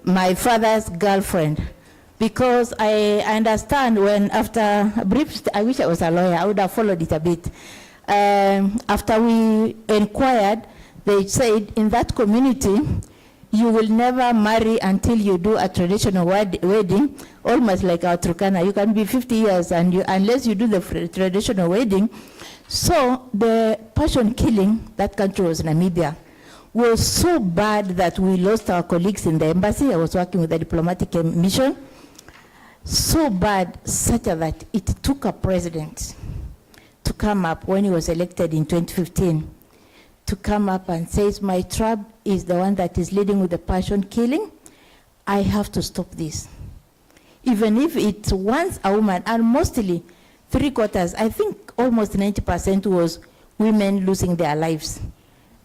my father's girlfriend. Because I understand when after a brief, I wish I was a lawyer, I would have followed it a bit. After we inquired, they said in that community, you will never marry until you do a traditional wedding, almost like our Turkana. You can be 50 years and unless you do the traditional wedding. So the passion killing, that country was Namibia, was so bad that we lost our colleagues in the embassy. I was working with the diplomatic mission. So bad, such that it took a president to come up when he was elected in 2015, to come up and says, my tribe is the one that is leading with the passion killing. I have to stop this. Even if it's once a woman, and mostly 3/4, I think almost 90% was women losing their lives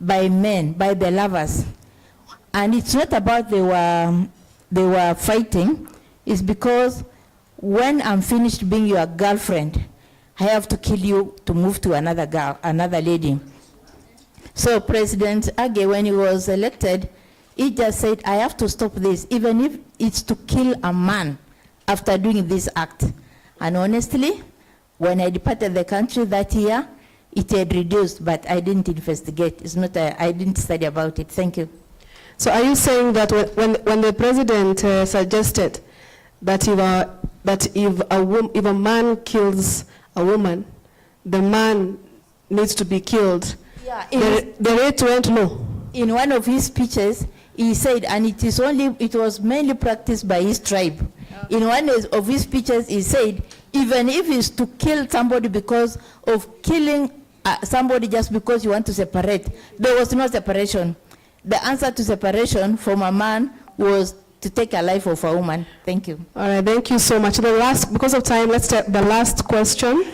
by men, by the lovers. And it's not about they were fighting, it's because when I'm finished being your girlfriend, I have to kill you to move to another girl, another lady. So President Age, when he was elected, he just said, I have to stop this, even if it's to kill a man after doing this act. And honestly, when I departed the country that year, it had reduced, but I didn't investigate. It's not, I didn't study about it. Thank you. So are you saying that when the president suggested that if a man kills a woman, the man needs to be killed, Yeah, the rate went low. in one of his speeches, he said, and it was mainly practiced by his tribe. Okay. In one of his speeches, he said, even if it's to kill somebody because of killing somebody just because you want to separate, there was no separation. The answer to separation from a man was to take a life of a woman. Thank you. All right, thank you so much. The last, because of time, let's take the last question.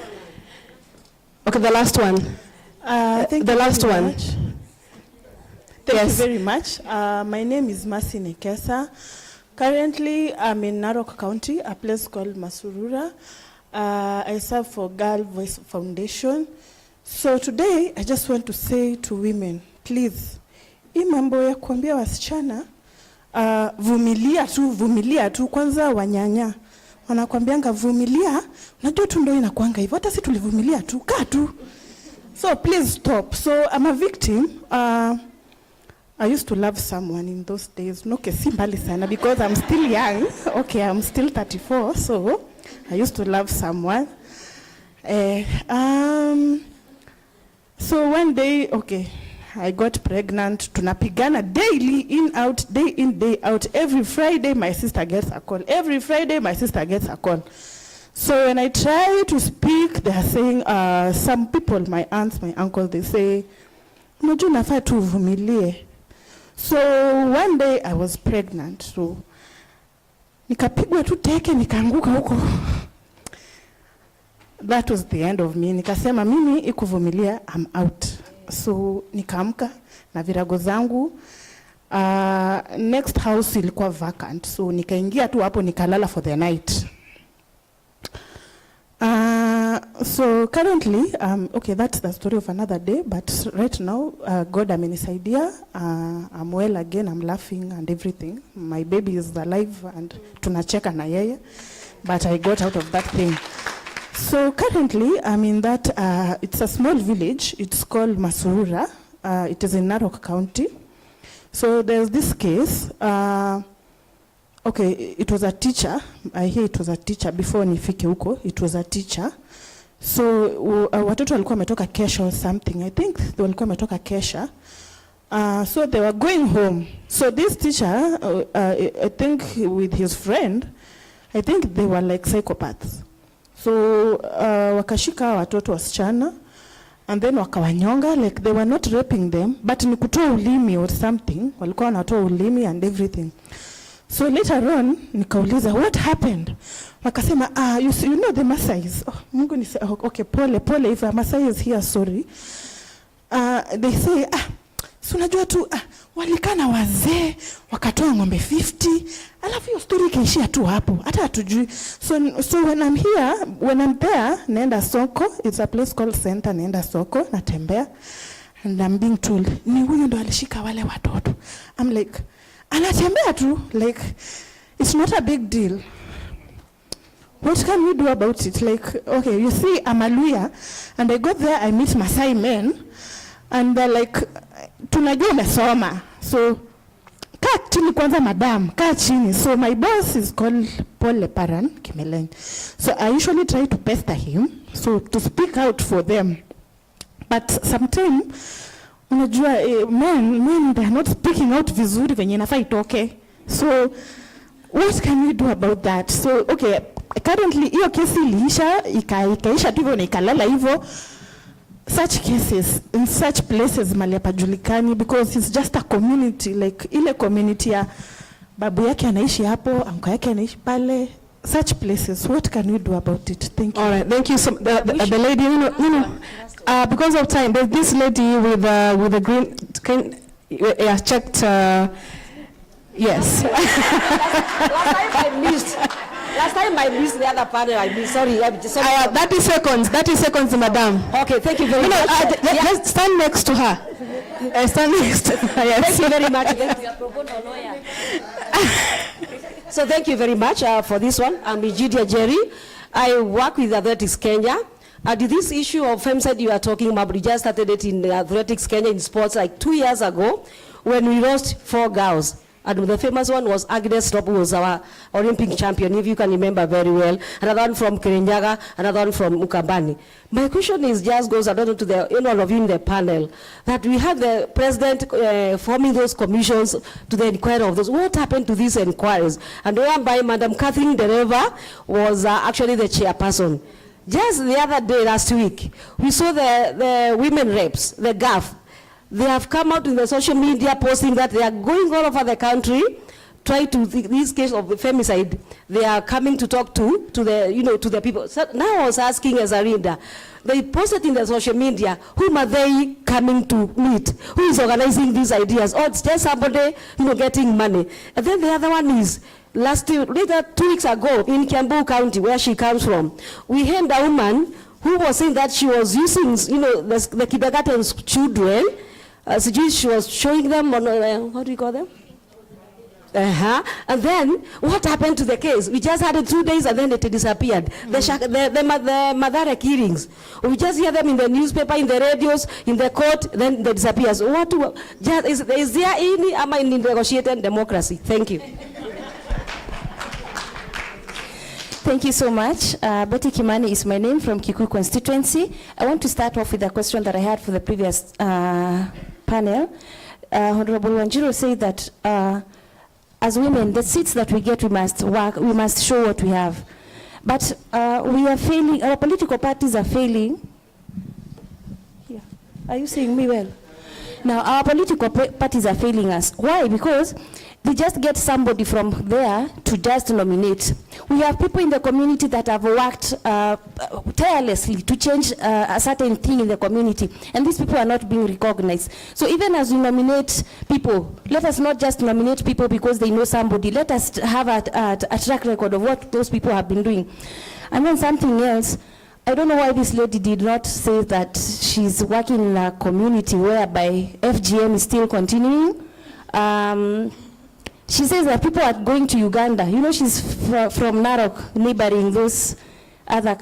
Okay, the last one. Thank the you last very one. much. Thank Yes. you very much. My name is Mercy Nekesa. Currently, I'm in Narok County, a place called Masurura. I serve for Girl Voice Foundation. So today, I just want to say to women, please, hii mambo ya kuambia wasichana, vumilia tu, kwanza wanyanya. Wanakuambianga vumilia, unajua tu ndio inakuanga hivyo, hata si tulivumilia tu, kaa tu. So please stop. So I'm a victim. I used to love someone in those days. Okay, si mbali sana because I'm still young. Okay, I'm still 34, so I used to love someone. So one day, okay, I got pregnant. Tunapigana daily, day in, day out. Every Friday, my sister gets a call. Every Friday, my sister gets a call. So when I try to speak, they are saying, some people, my aunts, my uncles, they say, unajua nafaa tu uvumilie. So one day I was pregnant, so nikapigwa tu teke, nikaanguka huko. That was the end of me. Nikasema mimi ikuvumilia, I'm out. So nikaamka na virago zangu. Next house ilikuwa vacant, so nikaingia tu hapo nikalala for the night. So currently, okay, that's the story of another day, but right now, God amenisaidia. I'm well again, I'm laughing and everything. My baby is alive and tunacheka na yeye, but I got out of that thing. So currently, I'm in that, it's a small village, it's called Masurura. It is in Narok County. So there's this case, okay, it was a teacher. I hear it was a teacher before nifike huko. It was a teacher. So watoto walikuwa wametoka kesha or something. I think they walikuwa wametoka kesha. So they were going home. So this teacher, I think with his friend, I think they were like psychopaths. So wakashika watoto wasichana and then wakawanyonga, like they were not raping them, but ni kutoa ulimi or something. Walikuwa wanatoa ulimi and everything. So later on, nikauliza, what happened? Wakasema, you know the Maasais. Oh, Mungu ni say, okay, pole, if a Maasai is here, sorry. They say, so unajua tu, walikana wazee, wakatoa ngombe 50, alafu hiyo story ikaishia tu hapo, hata hatujui. So when I'm here, when I'm there, naenda soko, it's a place called Center, naenda soko, natembea, and I'm being told, ni huyu ndo alishika wale watoto. I'm like, anatembea tu, like, it's not a big deal. What can we do about it? Like, okay, you see, I'm a Luya, and I got there, I meet Maasai men, and they're like, tunajua umesoma. So, kaa chini kwanza madam, kaa chini. So my boss is called Paul Leparan Kimeleng. So I usually try to pester him, so to speak out for them. But sometimes, unajua, men, they are not speaking out vizuri venye inafaa itoke. So, what can we do about that? So, okay, currently, hiyo kesi iliisha, ikaisha tu hivyo na ikalala hivyo. Such cases, in such places, mali hapajulikani, because it's just a community, like, ile community ya babu yake anaishi hapo, anko yake anaishi pale. Such places, what can we do about it? Thank you. All right, thank you. So, the lady, you know, because of time, there's this lady with the green, has checked, yes. Last time I missed the other panel. I missed. Sorry. 30 seconds, madam. Okay, thank you very much. Let's stand next to her. Stand next to her. Yes. Thank you very much. So thank you very much for this one. I'm Egidia Jerry. I work with Athletics Kenya. This issue of femicide you are talking about, we just started it in Athletics Kenya in sports like 2 years ago when we lost 4 girls. And the famous one was Agnes Rob, who was our Olympic champion, if you can remember very well. Another one from Kirinyaga, another one from Ukambani. My question is just goes, I don't know, to all of you in the panel, that we have the president forming those commissions to the inquiry of those. What happened to these inquiries? And whereby Madam Kathleen Dereva was actually the chairperson. Just the other day, last week, we saw the women reps, the GAF. They have come out in the social media posting that they are going all over the country, try to, this case of femicide, they are coming to talk to the people. So now I was asking as a reader, they posted in the social media, whom are they coming to meet? Who is organizing these ideas? Or it's just somebody, getting money. And then the other one is, later 2 weeks ago in Kiambu County, where she comes from, we heard a woman who was saying that she was using, the kindergarten children. She was showing them on, what do you call them? And then, what happened to the case? We just had it 2 days and then it disappeared. The Madara killings, we just hear them in the newspaper, in the radios, in the court, then they disappear. So is there any, am I in negotiated democracy? Thank you. Thank you so much. Betty Kimani is my name, from Kikuyu constituency. I want to start off with a question that I had for the previous panel. Honorable Wanjiru said that as women, the seats that we get, we must work, we must show what we have. But we are failing, our political parties are failing. Yeah. Are you saying me well? Now, our political parties are failing us. Why? Because they just get somebody from there to just nominate. We have people in the community that have worked tirelessly to change a certain thing in the community, and these people are not being recognized. So even as we nominate people, let us not just nominate people because they know somebody. Let us have a track record of what those people have been doing. And then something else, I don't know why this lady did not say that she's working in a community whereby FGM is still continuing. She says that people are going to Uganda. She's from Narok, neighboring those other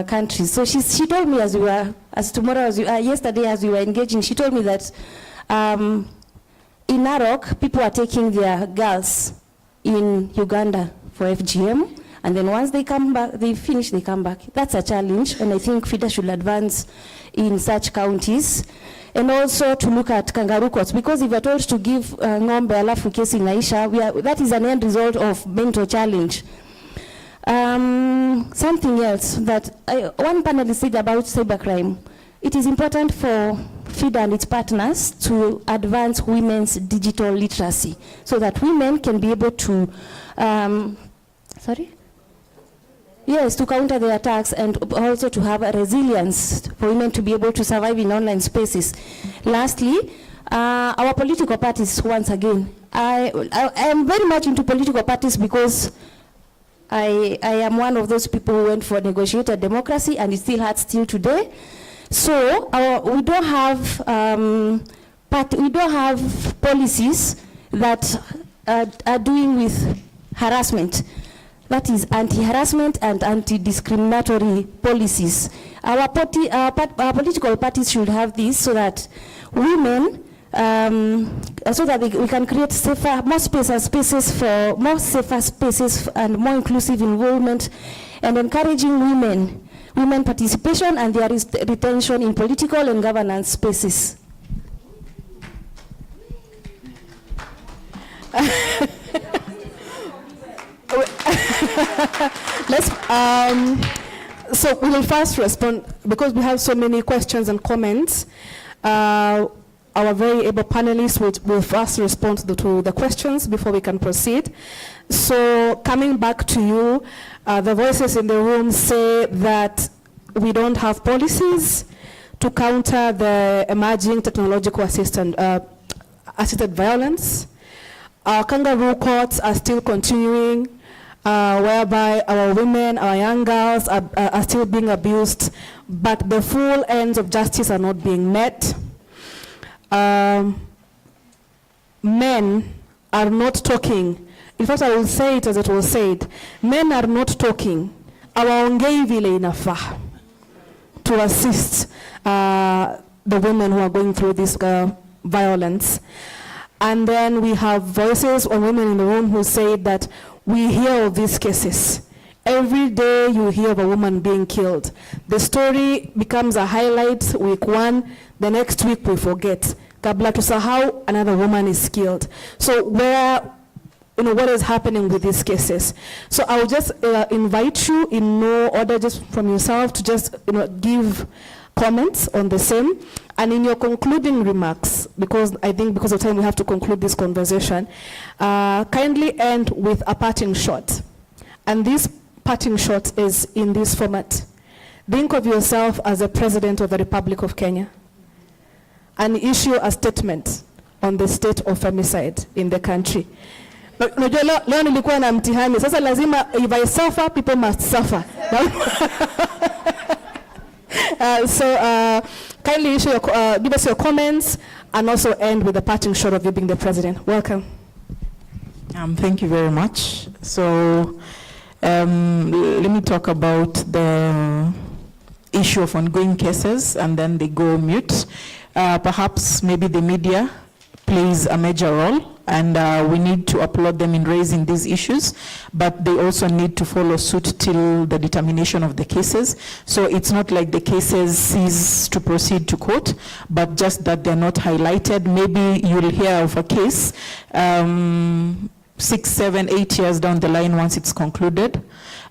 countries. So she told me yesterday as we were engaging, she told me that in Narok, people are taking their girls in Uganda for FGM. And then once they come back, they finish, they come back. That's a challenge, and I think FIDA should advance in such counties. And also to look at kangaroo courts, because if we're told to give ng'ombe alafu kesi inaisha, that is an end result of mental challenge. Something else that one panelist said about cybercrime. It is important for FIDA and its partners to advance women's digital literacy so that women can be able to, Yes, to counter the attacks and also to have a resilience for women to be able to survive in online spaces. Lastly, our political parties, once again, I am very much into political parties because I am one of those people who went for negotiated democracy, and it still hurts till today. So we don't have policies that are doing with harassment. That is anti-harassment and anti-discriminatory policies. Our political parties should have this so that women, so that we can create safer, more spaces for more safer spaces and more inclusive involvement, and encouraging women participation and their retention in political and governance spaces. So we will first respond, because we have so many questions and comments. Our very able panelists will first respond to the questions before we can proceed. So coming back to you, the voices in the room say that we don't have policies to counter the emerging technological assisted violence. Our kangaroo courts are still continuing, whereby our women, our young girls are still being abused, but the full ends of justice are not being met. Men are not talking. In fact, I will say it as it was said. Men are not talking. Hawaongei vile inafaa to assist the women who are going through this violence. And then we have voices or women in the room who say that we hear of these cases. Every day you hear of a woman being killed. The story becomes a highlight week 1, the next week we forget. Kabla tusahau, another woman is killed. So what is happening with these cases? So I will just invite you in no order, just from yourself, to just give comments on the same. And in your concluding remarks, because I think because of time we have to conclude this conversation, kindly end with a parting shot. And this parting shot is in this format. Think of yourself as the President of the Republic of Kenya and issue a statement on the state of femicide in the country. Unajua leo nilikuwa na mtihani, sasa lazima, if I suffer, people must suffer. Kindly issue give us your comments and also end with a parting shot of you being the president. Welcome. Thank you very much. So let me talk about the issue of ongoing cases, and then they go mute. Perhaps maybe the media plays a major role, and we need to applaud them in raising these issues, but they also need to follow suit till the determination of the cases. So it's not like the cases cease to proceed to court, but just that they're not highlighted. Maybe you'll hear of a case 6, 7, 8 years down the line once it's concluded.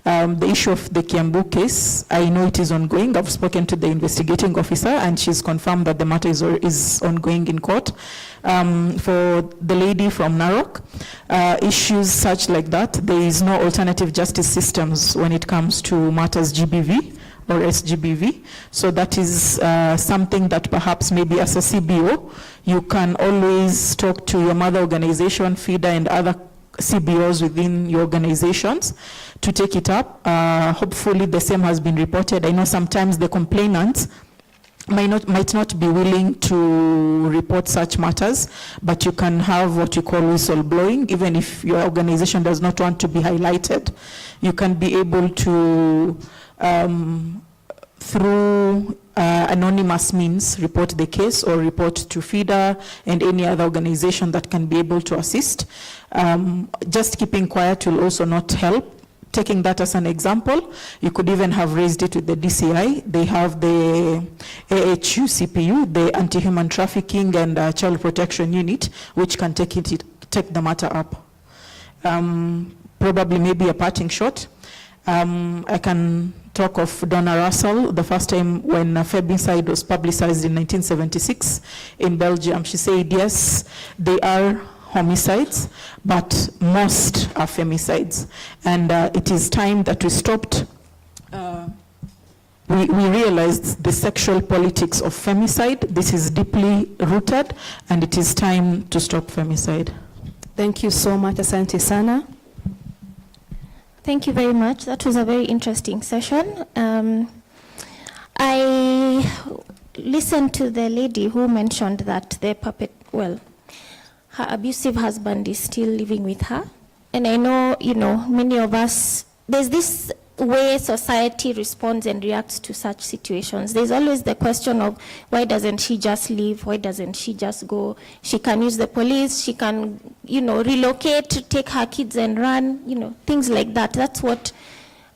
The issue of the Kiambu case, I know it is ongoing. I've spoken to the investigating officer and she's confirmed that the matter is ongoing in court. For the lady from Narok, issues such like that, there is no alternative justice systems when it comes to matters GBV or SGBV. So that is something that perhaps maybe as a CBO, you can always talk to your mother organization, FIDA, and other CBOs within your organizations to take it up. Hopefully the same has been reported. I know sometimes the complainants might not be willing to report such matters, but you can have what you call whistleblowing. Even if your organization does not want to be highlighted, you can be able to, through anonymous means, report the case or report to FIDA and any other organization that can be able to assist. Just keeping quiet will also not help. Taking that as an example, you could even have raised it with the DCI. They have the AHU CPU, the Anti-Human Trafficking and Child Protection Unit, which can take the matter up. Probably maybe a parting shot. I can talk of Donna Russell, the first time when femicide was publicized in 1976 in Belgium. She said, yes, they are homicides, but most are femicides. And it is time that we stopped, we realized the sexual politics of femicide. This is deeply rooted, and it is time to stop femicide. Thank you so much, Asante Sana. Thank you very much. That was a very interesting session. I listened to the lady who mentioned that her abusive husband is still living with her. And I know, many of us, there's this way society responds and reacts to such situations. There's always the question of, why doesn't she just leave? Why doesn't she just go? She can use the police, she can, relocate, take her kids and run, things like that. That's what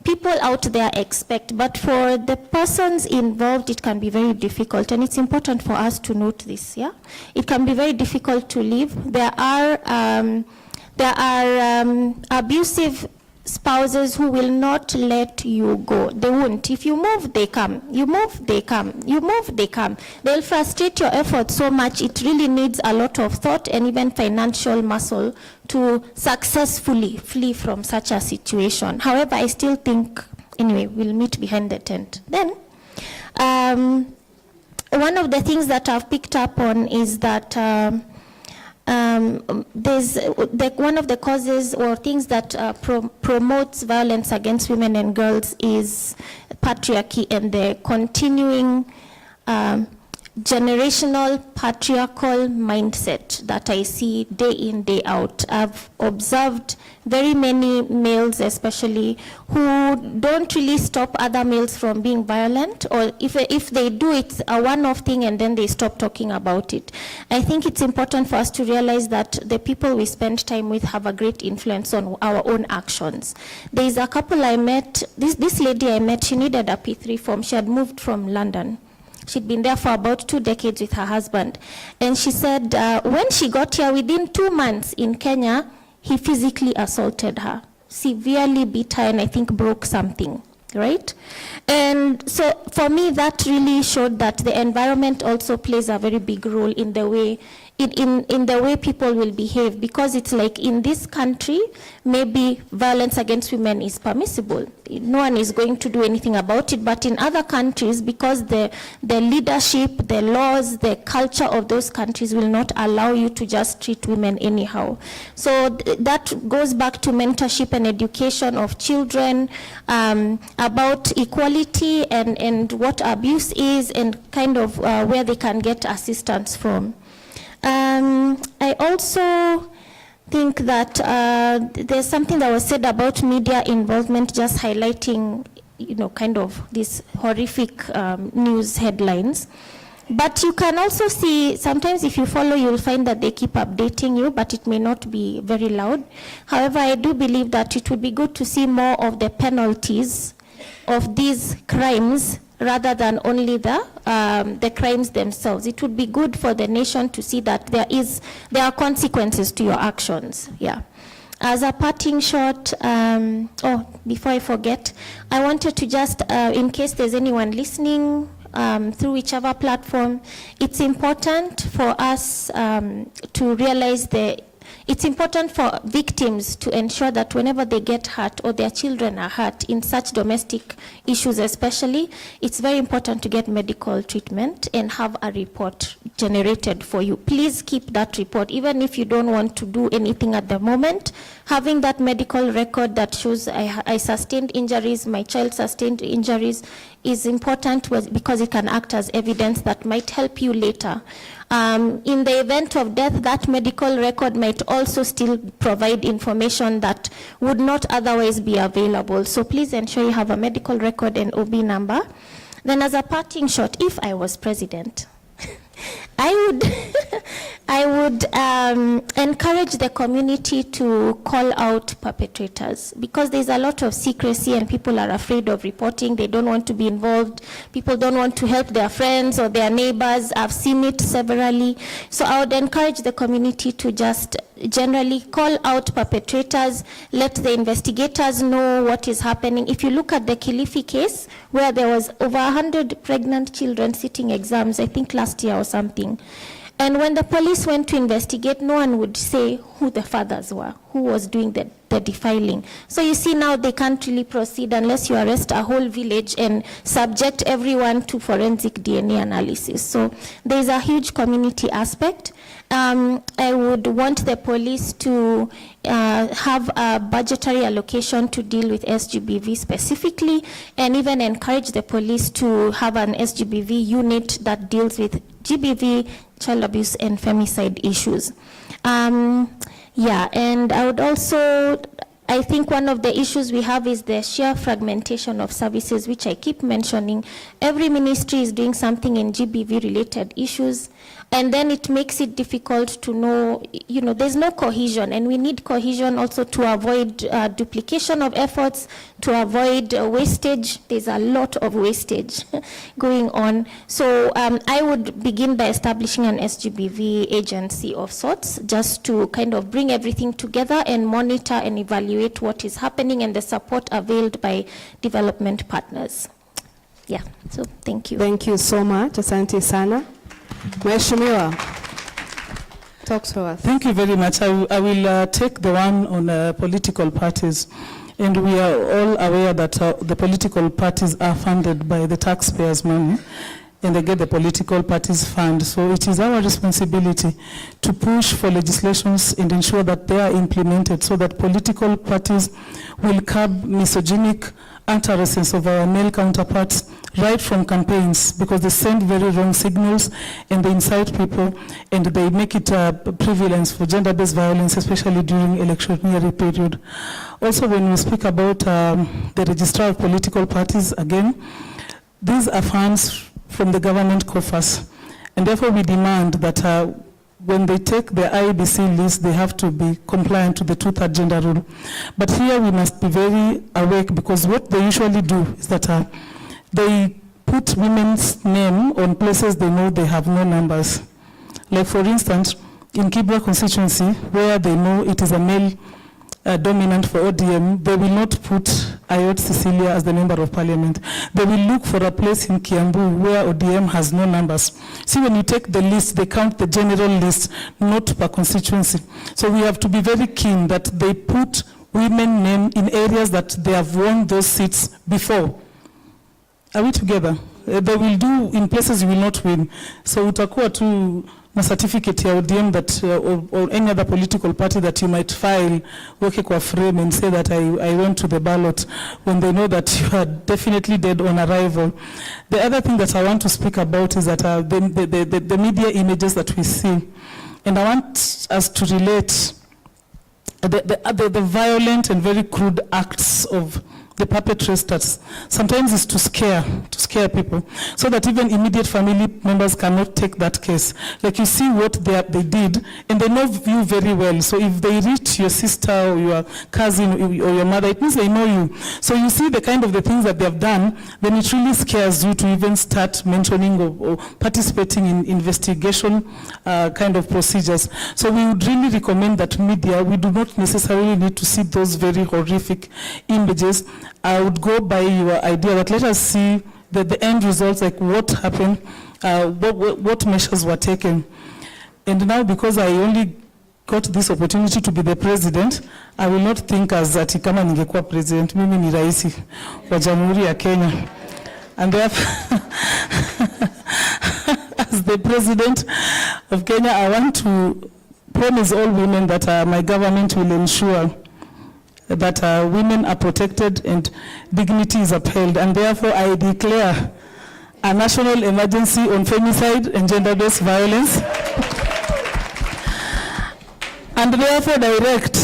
people out there expect. But for the persons involved, it can be very difficult. And it's important for us to note this, yeah? It can be very difficult to leave. There are abusive spouses who will not let you go. They won't. If you move, they come. You move, they come. You move, they come. They'll frustrate your efforts so much. It really needs a lot of thought and even financial muscle to successfully flee from such a situation. However, I still think, anyway, we'll meet behind the tent. Then, one of the things that I've picked up on is that there's one of the causes or things that promotes violence against women and girls is patriarchy and the continuing generational patriarchal mindset that I see day in, day out. I've observed very many males especially who don't really stop other males from being violent, or if they do, it's a one-off thing and then they stop talking about it. I think it's important for us to realize that the people we spend time with have a great influence on our own actions. There's a couple I met, this lady I met, she needed a P3 form. She had moved from London. She'd been there for about 2 decades with her husband. And she said when she got here, within 2 months in Kenya, he physically assaulted her, severely beat her, and I think broke something, right? And so for me, that really showed that the environment also plays a very big role in the way in the way people will behave, because it's like in this country, maybe violence against women is permissible. No one is going to do anything about it, but in other countries, because the leadership, the laws, the culture of those countries will not allow you to just treat women anyhow. So that goes back to mentorship and education of children about equality and what abuse is, and kind of where they can get assistance from. I also think that there's something that was said about media involvement, just highlighting, kind of these horrific news headlines. But you can also see, sometimes if you follow, you'll find that they keep updating you, but it may not be very loud. However, I do believe that it would be good to see more of the penalties of these crimes rather than only the crimes themselves. It would be good for the nation to see that there are consequences to your actions. Yeah. As a parting shot, before I forget, I wanted to just, in case there's anyone listening through whichever platform, it's important for us to realize it's important for victims to ensure that whenever they get hurt or their children are hurt in such domestic issues especially, it's very important to get medical treatment and have a report generated for you. Please keep that report, even if you don't want to do anything at the moment. Having that medical record that shows I sustained injuries, my child sustained injuries, is important because it can act as evidence that might help you later. In the event of death, that medical record might also still provide information that would not otherwise be available. So please ensure you have a medical record and OB number. Then as a parting shot, if I was president, I would encourage the community to call out perpetrators, because there's a lot of secrecy and people are afraid of reporting. They don't want to be involved. People don't want to help their friends or their neighbors. I've seen it severally. So I would encourage the community to just generally call out perpetrators, let the investigators know what is happening. If you look at the Kilifi case, where there was over 100 pregnant children sitting exams, I think last year or something. And when the police went to investigate, no one would say who the fathers were, who was doing the defiling. So you see now they can't really proceed unless you arrest a whole village and subject everyone to forensic DNA analysis. So there's a huge community aspect. I would want the police to have a budgetary allocation to deal with SGBV specifically, and even encourage the police to have an SGBV unit that deals with GBV, child abuse, and femicide issues. And I would also, I think one of the issues we have is the sheer fragmentation of services, which I keep mentioning. Every ministry is doing something in GBV-related issues, and then it makes it difficult to know, there's no cohesion, and we need cohesion also to avoid duplication of efforts, to avoid wastage. There's a lot of wastage going on. So I would begin by establishing an SGBV agency of sorts, just to kind of bring everything together and monitor and evaluate what is happening and the support availed by development partners. Yeah, so thank you. Thank you so much. Asante sana. Mheshimiwa, talk to us. Thank you very much. I will take the one on political parties. And we are all aware that the political parties are funded by the taxpayers' money, and they get the political parties fund. So it is our responsibility to push for legislations and ensure that they are implemented so that political parties will curb misogynic utterances of our male counterparts, right from campaigns, because they send very wrong signals and they incite people and they make it a prevalence for gender-based violence, especially during electionary period. Also, when we speak about the registrar of political parties, again, these are funds from the government coffers, and therefore we demand that when they take the IEBC list, they have to be compliant to the 2/3 gender rule. But here we must be very awake, because what they usually do is that they put women's name on places they know they have no numbers. Like for instance, in Kibra constituency, where they know it is a male dominant for ODM, they will not put Ayot Cecilia as the member of parliament. They will look for a place in Kiambu where ODM has no numbers. See, when you take the list, they count the general list, not per constituency. So we have to be very keen that they put women name in areas that they have won those seats before. Are we together? They will do in places you will not win. So utakuwa tu na certificate ya ODM that or any other political party that you might file weke kwa frame and say that I went to the ballot, when they know that you are definitely dead on arrival. The other thing that I want to speak about is that the media images that we see, and I want us to relate the violent and very crude acts of the perpetrators. Sometimes it's to scare people, so that even immediate family members cannot take that case. Like you see what they did, and they know you very well. So if they reach your sister or your cousin or your mother, it means they know you. So you see the kind of the things that they have done, then it really scares you to even start mentioning or participating in investigation kind of procedures. So we would really recommend that media, we do not necessarily need to see those very horrific images. I would go by your idea that let us see the end results, like what happened, what measures were taken. And now, because I only got this opportunity to be the president, I will not think as ati kama ningekuwa president, mimi ni raisi wa Jamhuri ya Kenya. And therefore, as the president of Kenya, I want to promise all women that my government will ensure that women are protected and dignity is upheld. And therefore, I declare a national emergency on femicide and gender-based violence. And therefore, direct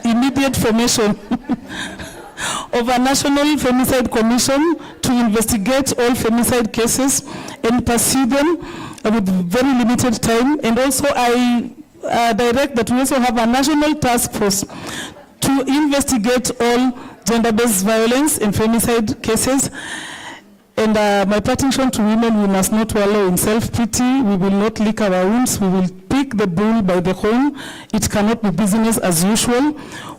immediate formation of a national femicide commission to investigate all femicide cases and pursue them with very limited time. And also, I direct that we also have a national task force to investigate all gender-based violence and femicide cases. And my petition to women, we must not wallow in self-pity. We will not lick our wounds. We will pick the bull by the horn. It cannot be business as usual.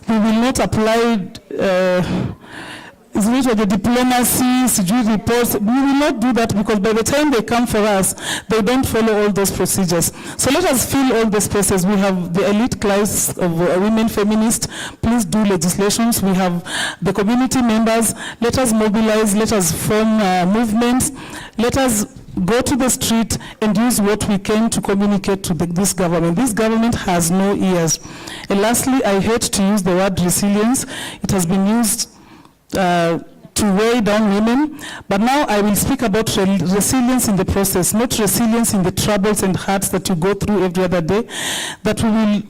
We will not apply the diplomacy, reports. We will not do that, because by the time they come for us, they don't follow all those procedures. So let us fill all the spaces. We have the elite class of women feminists. Please do legislations. We have the community members. Let us mobilize. Let us form movements. Let us go to the street and use what we can to communicate to this government. This government has no ears. And lastly, I hate to use the word resilience. It has been used to weigh down women, but now I will speak about resilience in the process, not resilience in the troubles and hurts that you go through every other day. That we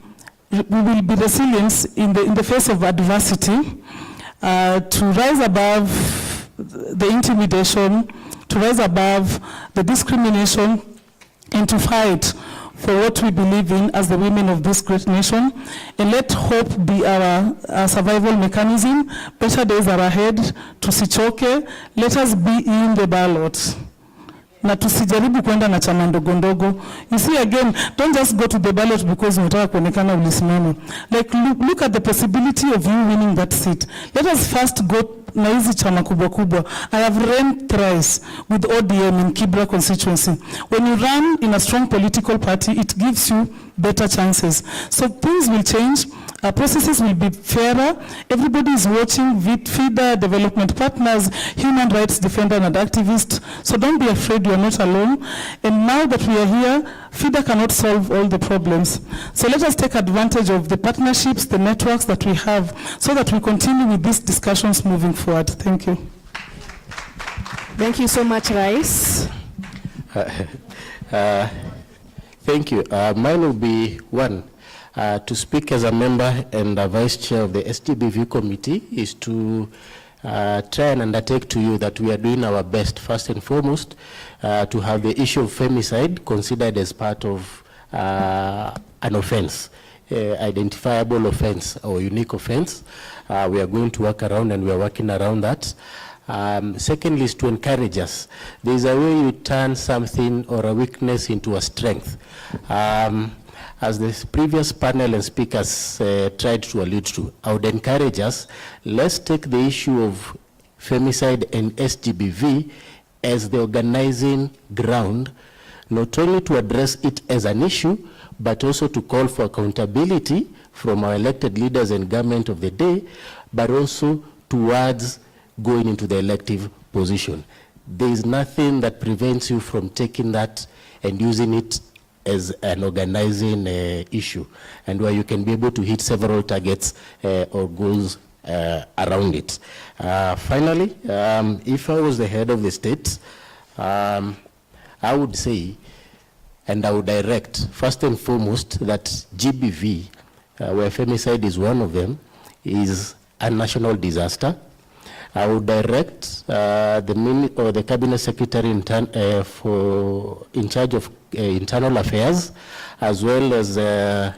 will be resilient in the face of adversity, to rise above the intimidation, to rise above the discrimination, and to fight for what we believe in as the women of this great nation. And let hope be our survival mechanism. Better days are ahead. Tusichoke. Let us be in the ballot. Na tusijaribu kwenda na chama ndogo ndogo. You see, again, don't just go to the ballot because unataka kuonekana ulisimama. Like, look at the possibility of you winning that seat. Let us first go na hizi chama kubwa kubwa. I have run thrice with ODM in Kibra constituency. When you run in a strong political party, it gives you better chances. So things will change. Processes will be fairer. Everybody is watching, FIDA, development partners, human rights defender and activists. So don't be afraid, you are not alone. And now that we are here, FIDA cannot solve all the problems. So let us take advantage of the partnerships, the networks that we have, so that we continue with these discussions moving forward. Thank you. Thank you so much, Rais. Thank you. Mine will be one. To speak as a member and a vice chair of the SGBV committee is to try and undertake to you that we are doing our best, first and foremost, to have the issue of femicide considered as part of an offense, identifiable offense or unique offense. We are going to work around, and we are working around that. Secondly is to encourage us. There's a way you turn something or a weakness into a strength. As the previous panel and speakers tried to allude to, I would encourage us, let's take the issue of femicide and SGBV as the organizing ground, not only to address it as an issue, but also to call for accountability from our elected leaders and government of the day, but also towards going into the elective position. There is nothing that prevents you from taking that and using it as an organizing issue, and where you can be able to hit several targets or goals around it. Finally, if I was the head of the state, I would say, and I would direct, first and foremost, that GBV, where femicide is one of them, is a national disaster. I would direct the cabinet secretary in charge of internal affairs, as well as the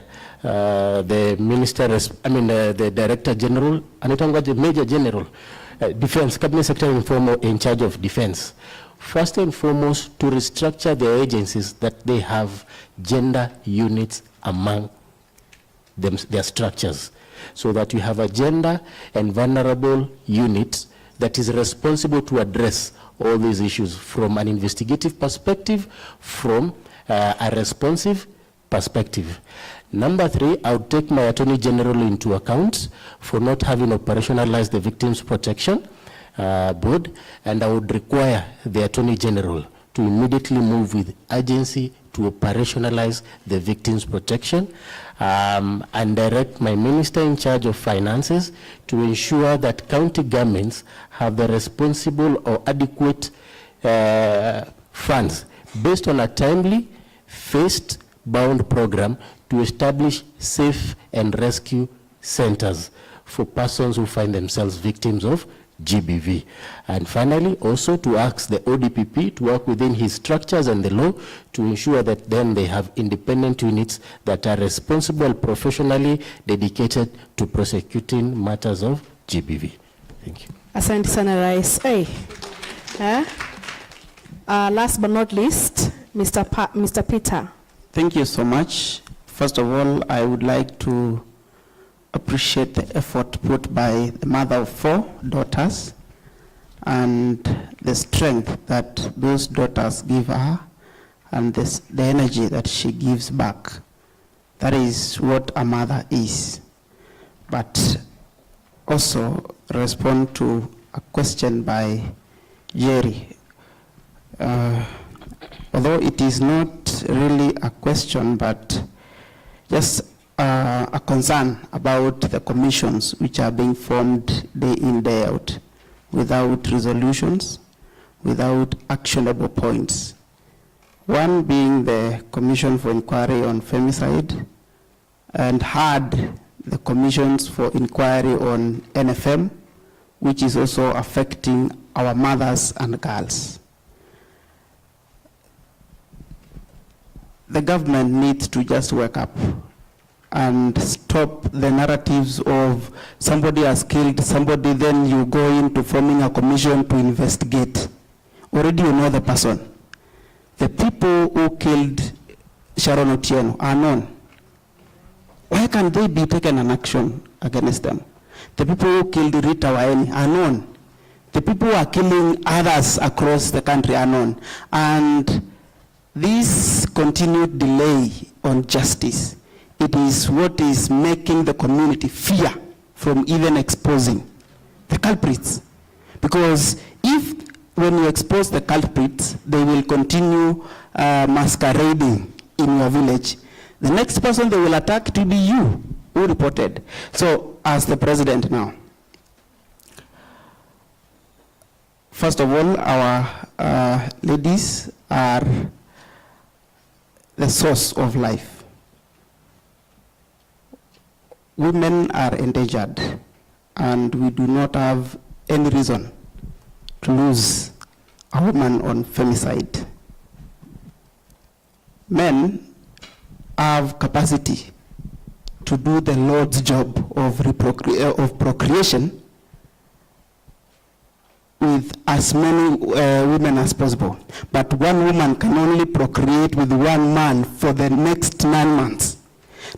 minister, the director general, and major general, defense, cabinet secretary in charge of defense. First and foremost, to restructure the agencies that they have gender units among them, their structures, so that you have a gender and vulnerable unit that is responsible to address all these issues from an investigative perspective, from a responsive perspective. Number 3, I would take my Attorney General into account for not having operationalized the Victims Protection Board, and I would require the Attorney General to immediately move with urgency to operationalize the Victims Protection, and direct my minister in charge of finances to ensure that county governments have the responsible or adequate funds based on a timely, phased-bound program to establish safe and rescue centers for persons who find themselves victims of GBV. And finally, also to ask the ODPP to work within his structures and the law to ensure that then they have independent units that are responsible, professionally dedicated to prosecuting matters of GBV. Thank you. Asante sana Rais. Hey. Last but not least, Mr. Peter. Thank you so much. First of all, I would like to appreciate the effort put by the mother of 4 daughters and the strength that those daughters give her and the energy that she gives back. That is what a mother is. But also respond to a question by Jerry. Although it is not really a question, but just a concern about the commissions which are being formed day in, day out, without resolutions, without actionable points. One being the Commission for Inquiry on Femicide, and had the commissions for inquiry on NFM, which is also affecting our mothers and girls. The government needs to just wake up and stop the narratives of somebody has killed somebody, then you go into forming a commission to investigate. Already you know the person. The people who killed Sharon Otieno are known. Why can't they be taken an action against them? The people who killed Rita Waeni are known. The people who are killing others across the country are known. And this continued delay on justice, it is what is making the community fear from even exposing the culprits. Because if, when you expose the culprits, they will continue masquerading in your village, the next person they will attack to be you who reported. So, as the president now, First of all, our ladies are the source of life. Women are endangered, and we do not have any reason to lose a woman on femicide. Men have capacity to do the Lord's job of procreation with as many women as possible. But one woman can only procreate with one man for the next 9 months.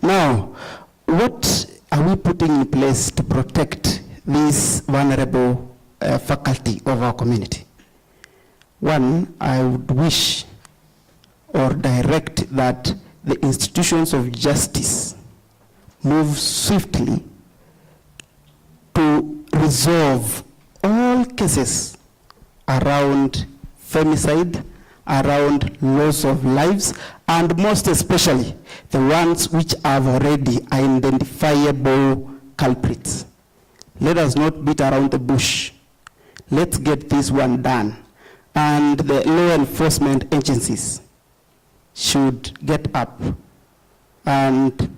Now, what are we putting in place to protect this vulnerable faculty of our community? One, I would wish or direct that the institutions of justice move swiftly to resolve all cases around femicide, around loss of lives, and most especially the ones which have already identifiable culprits. Let us not beat around the bush. Let's get this one done. And the law enforcement agencies should get up and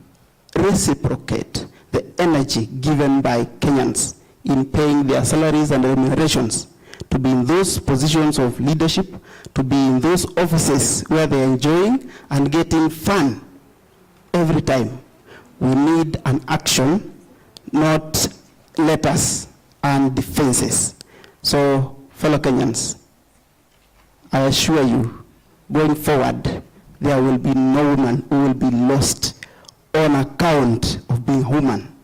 reciprocate the energy given by Kenyans in paying their salaries and remunerations to be in those positions of leadership, to be in those offices where they're enjoying and getting fun every time. We need an action, not letters and defenses. So, fellow Kenyans, I assure you, going forward, there will be no woman who will be lost on account of being woman.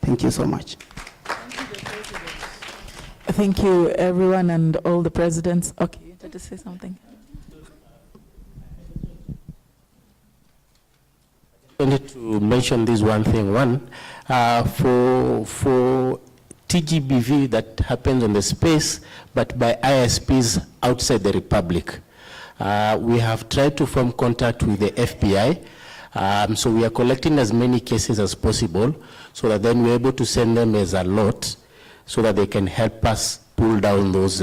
Thank you so much. Thank you, everyone, and all the presidents. Okay, you wanted to say something? I wanted to mention this one thing. One, for TGBV that happens on the space, but by ISPs outside the Republic. We have tried to form contact with the FBI. So we are collecting as many cases as possible so that then we're able to send them as a lot so that they can help us pull down those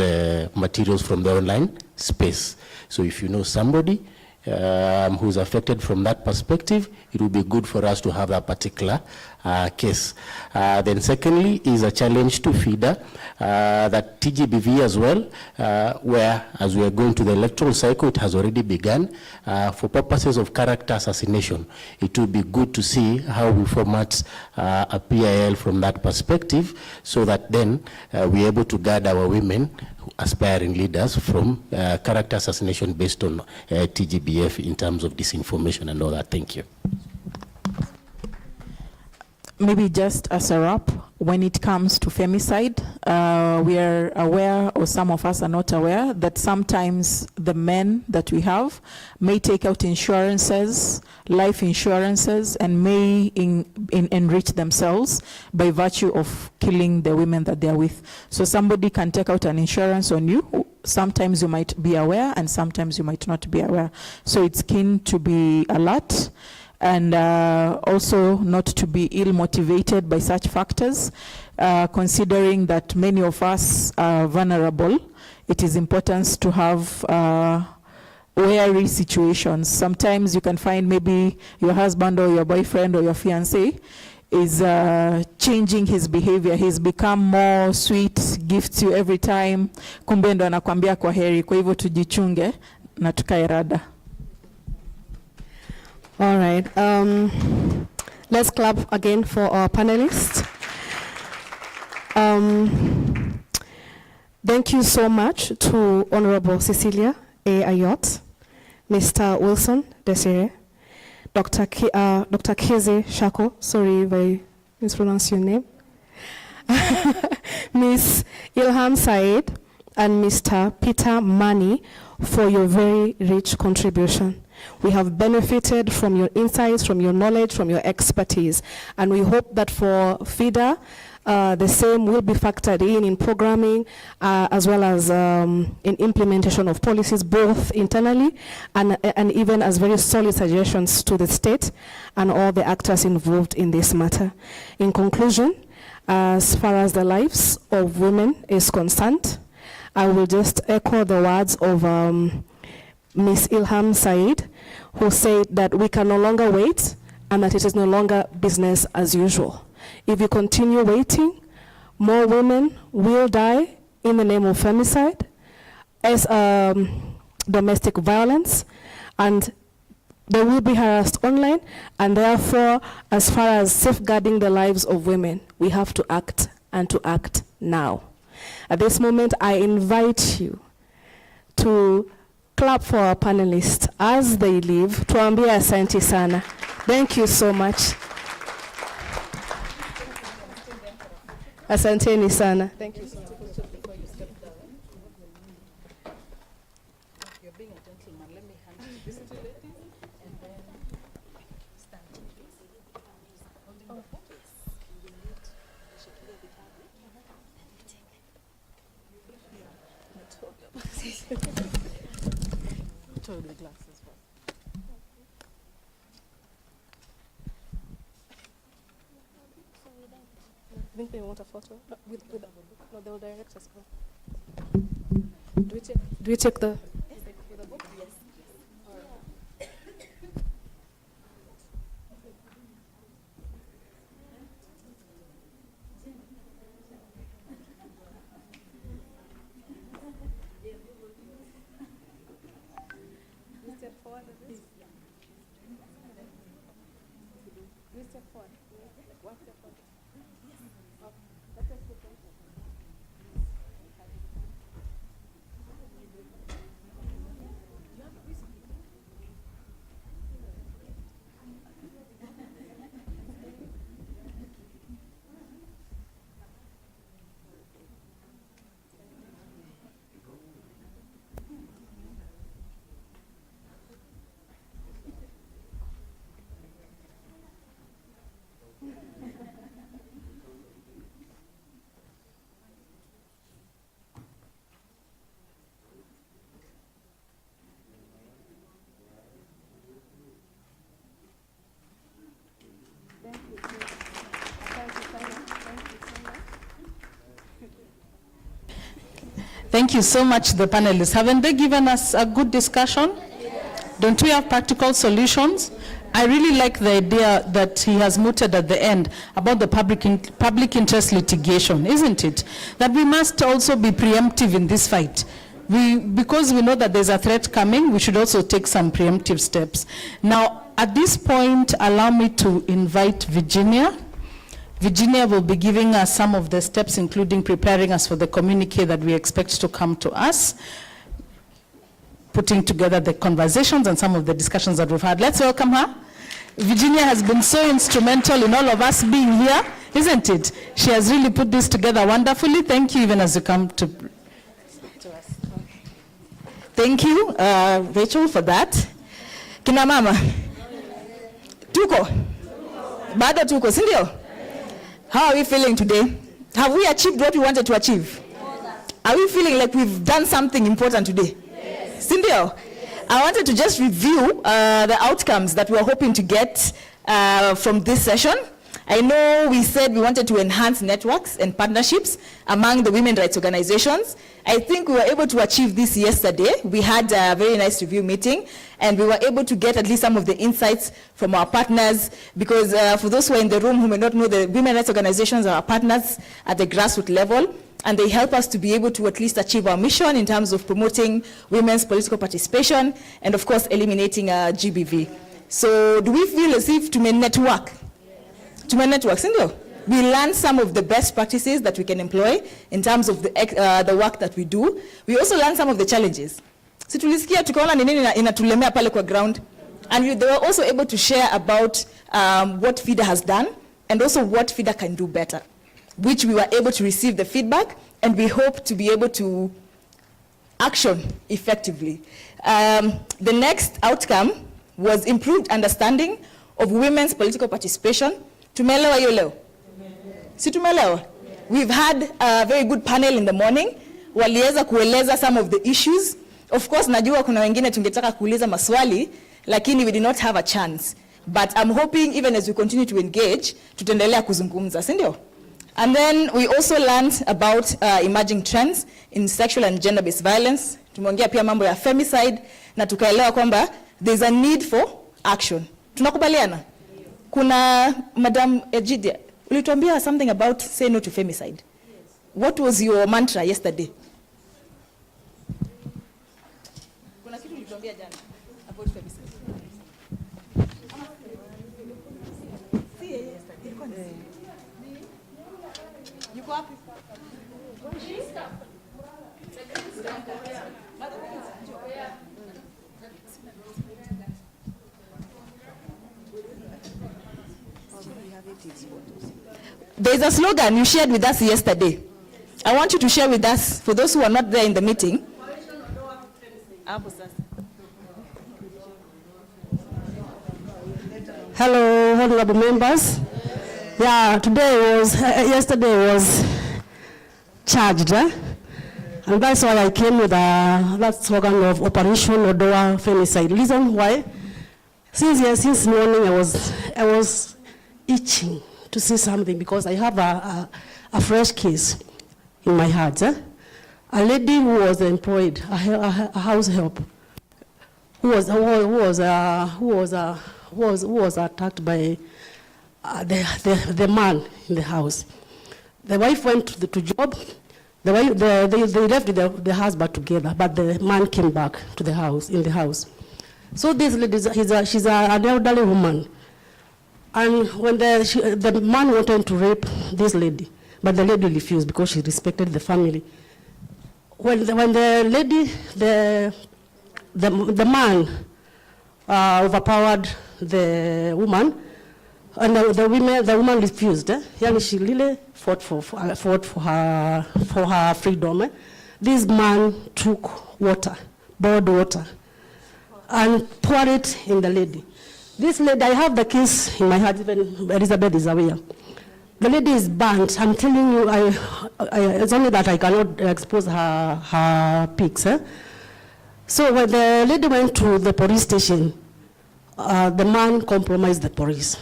materials from the online space. So if you know somebody who's affected from that perspective, it will be good for us to have that particular case. Then secondly is a challenge to FIDA, that TGBV as well, where as we are going to the electoral cycle, it has already begun. For purposes of character assassination, it will be good to see how we format a PIL from that perspective so that then we're able to guard our women, aspiring leaders, from character assassination based on TGBF in terms of disinformation and all that. Thank you. Maybe just as a wrap, when it comes to femicide, we are aware, or some of us are not aware, that sometimes the men that we have may take out insurances, life insurances, and may enrich themselves by virtue of killing the women that they're with. So somebody can take out an insurance on you. Sometimes you might be aware, and sometimes you might not be aware. So it's keen to be alert, and also not to be ill-motivated by such factors. Considering that many of us are vulnerable, it is important to have wary situations. Sometimes you can find maybe your husband or your boyfriend or your fiancé is changing his behavior. He's become more sweet, gifts you every time, kumbe ndo anakuambia kwa heri. Kwa hivyo tujichunge na tukae rada. All right. Let's clap again for our panelists. Thank you so much to Honorable Cecilia A. Ayot, Mr. Wilson Desire, Dr. Kizi Shako, sorry if I mispronounce your name, Ms. Ilham Said, and Mr. Peter Mani for your very rich contribution. We have benefited from your insights, from your knowledge, from your expertise, and we hope that for FIDA, the same will be factored in programming, as well as in implementation of policies, both internally and even as very solid suggestions to the state and all the actors involved in this matter. In conclusion, as far as the lives of women is concerned, I will just echo the words of Ms. Ilham Said, who said that we can no longer wait and that it is no longer business as usual. If you continue waiting, more women will die in the name of femicide, as domestic violence, and they will be harassed online, and therefore, as far as safeguarding the lives of women, we have to act, and to act now. At this moment, I invite you to clap for our panelists as they leave. Tuambie asante sana. Thank you so much. Asanteni sana. Thank you so much. You're being a gentleman. Let me hand this to you. And then stand. The glasses. I think they want a photo. No, they will direct us. Do we check the? With the book? Yes. Thank you so much, the panelists. Haven't they given us a good discussion? Yes. Don't we have practical solutions? I really like the idea that he has mooted at the end about the public interest litigation, isn't it? That we must also be preemptive in this fight. Because we know that there's a threat coming, we should also take some preemptive steps. Now, at this point, allow me to invite Virginia. Virginia will be giving us some of the steps, including preparing us for the communique that we expect to come to us, putting together the conversations and some of the discussions that we've had. Let's welcome her. Virginia has been so instrumental in all of us being here, isn't it? She has really put this together wonderfully. Thank you, even as you come to us. Thank you, Rachel, for that. Kina mama, tuko? Bado tuko, sindio? How are we feeling today? Have we achieved what we wanted to achieve? Are we feeling like we've done something important today? Yes. Sindio? I wanted to just review the outcomes that we are hoping to get from this session. I know we said we wanted to enhance networks and partnerships among the women rights organizations. I think we were able to achieve this yesterday. We had a very nice review meeting, and we were able to get at least some of the insights from our partners, because for those who are in the room who may not know, the women rights organizations are our partners at the grassroots level, and they help us to be able to at least achieve our mission in terms of promoting women's political participation and, of course, eliminating GBV. So do we feel as if to network? To network, sindio? We learn some of the best practices that we can employ in terms of the work that we do. We also learn some of the challenges. So tulisikia tukaona ni nini inatulemea pale kwa ground. And they were also able to share about what FIDA has done and also what FIDA can do better, which we were able to receive the feedback, and we hope to be able to action effectively. The next outcome was improved understanding of women's political participation. Tumeelewa hiyo leo? Si tumeelewa? We've had a very good panel in the morning. Waliweza kueleza some of the issues. Of course, najua kuna wengine tungetaka kuuliza maswali, lakini we did not have a chance. But I'm hoping even as we continue to engage, tutaendelea kuzungumza, si ndio? And then we also learned about emerging trends in sexual and gender-based violence. Tumeongea pia mambo ya femicide na tukaelewa kwamba there's a need for action. Tunakubaliana? Kuna Madam Ejidia, ulituambia something about say no to femicide. Yes. What was your mantra yesterday? Kuna kitu ulituambia jana about femicide. Yuko wapi? There is a slogan you shared with us yesterday. I want you to share with us, for those who are not there in the meeting. Hello, honorable members. Yeah, yesterday was charged, and that's why I came with that slogan of Operation Odoa Femicide. Reason why? Since morning I was itching to see something because I have a fresh case in my heart. A lady who was employed, a house help, who was attacked by the man in the house. The wife went to job. They left the husband together, but the man came back to the house, in the house. So this lady, she's an elderly woman. And when the man wanted to rape this lady, but the lady refused because she respected the family. When the lady, the man overpowered the woman, and the woman refused. She really fought for her freedom. This man took water, boiled water, and poured it in the lady. This lady, I have the case in my heart, even Elizabeth is aware. The lady is burnt. I'm telling you, it's only that I cannot expose her pics. So when the lady went to the police station, the man compromised the police.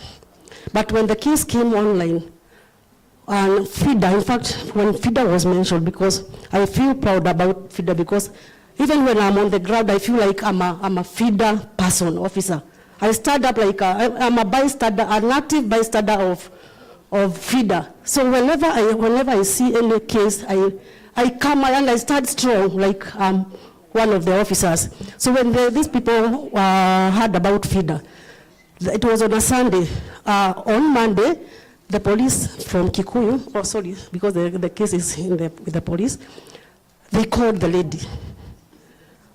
But when the case came online, and FIDA, in fact, when FIDA was mentioned, because I feel proud about FIDA, because even when I'm on the ground, I feel like I'm a FIDA person, officer. I stand up like I'm a bystander, an active bystander of FIDA. So whenever I see any case, I come and I stand strong like one of the officers. So when these people heard about FIDA, it was on a Sunday. On Monday, the police from Kikuyu, because the case is with the police, they called the lady.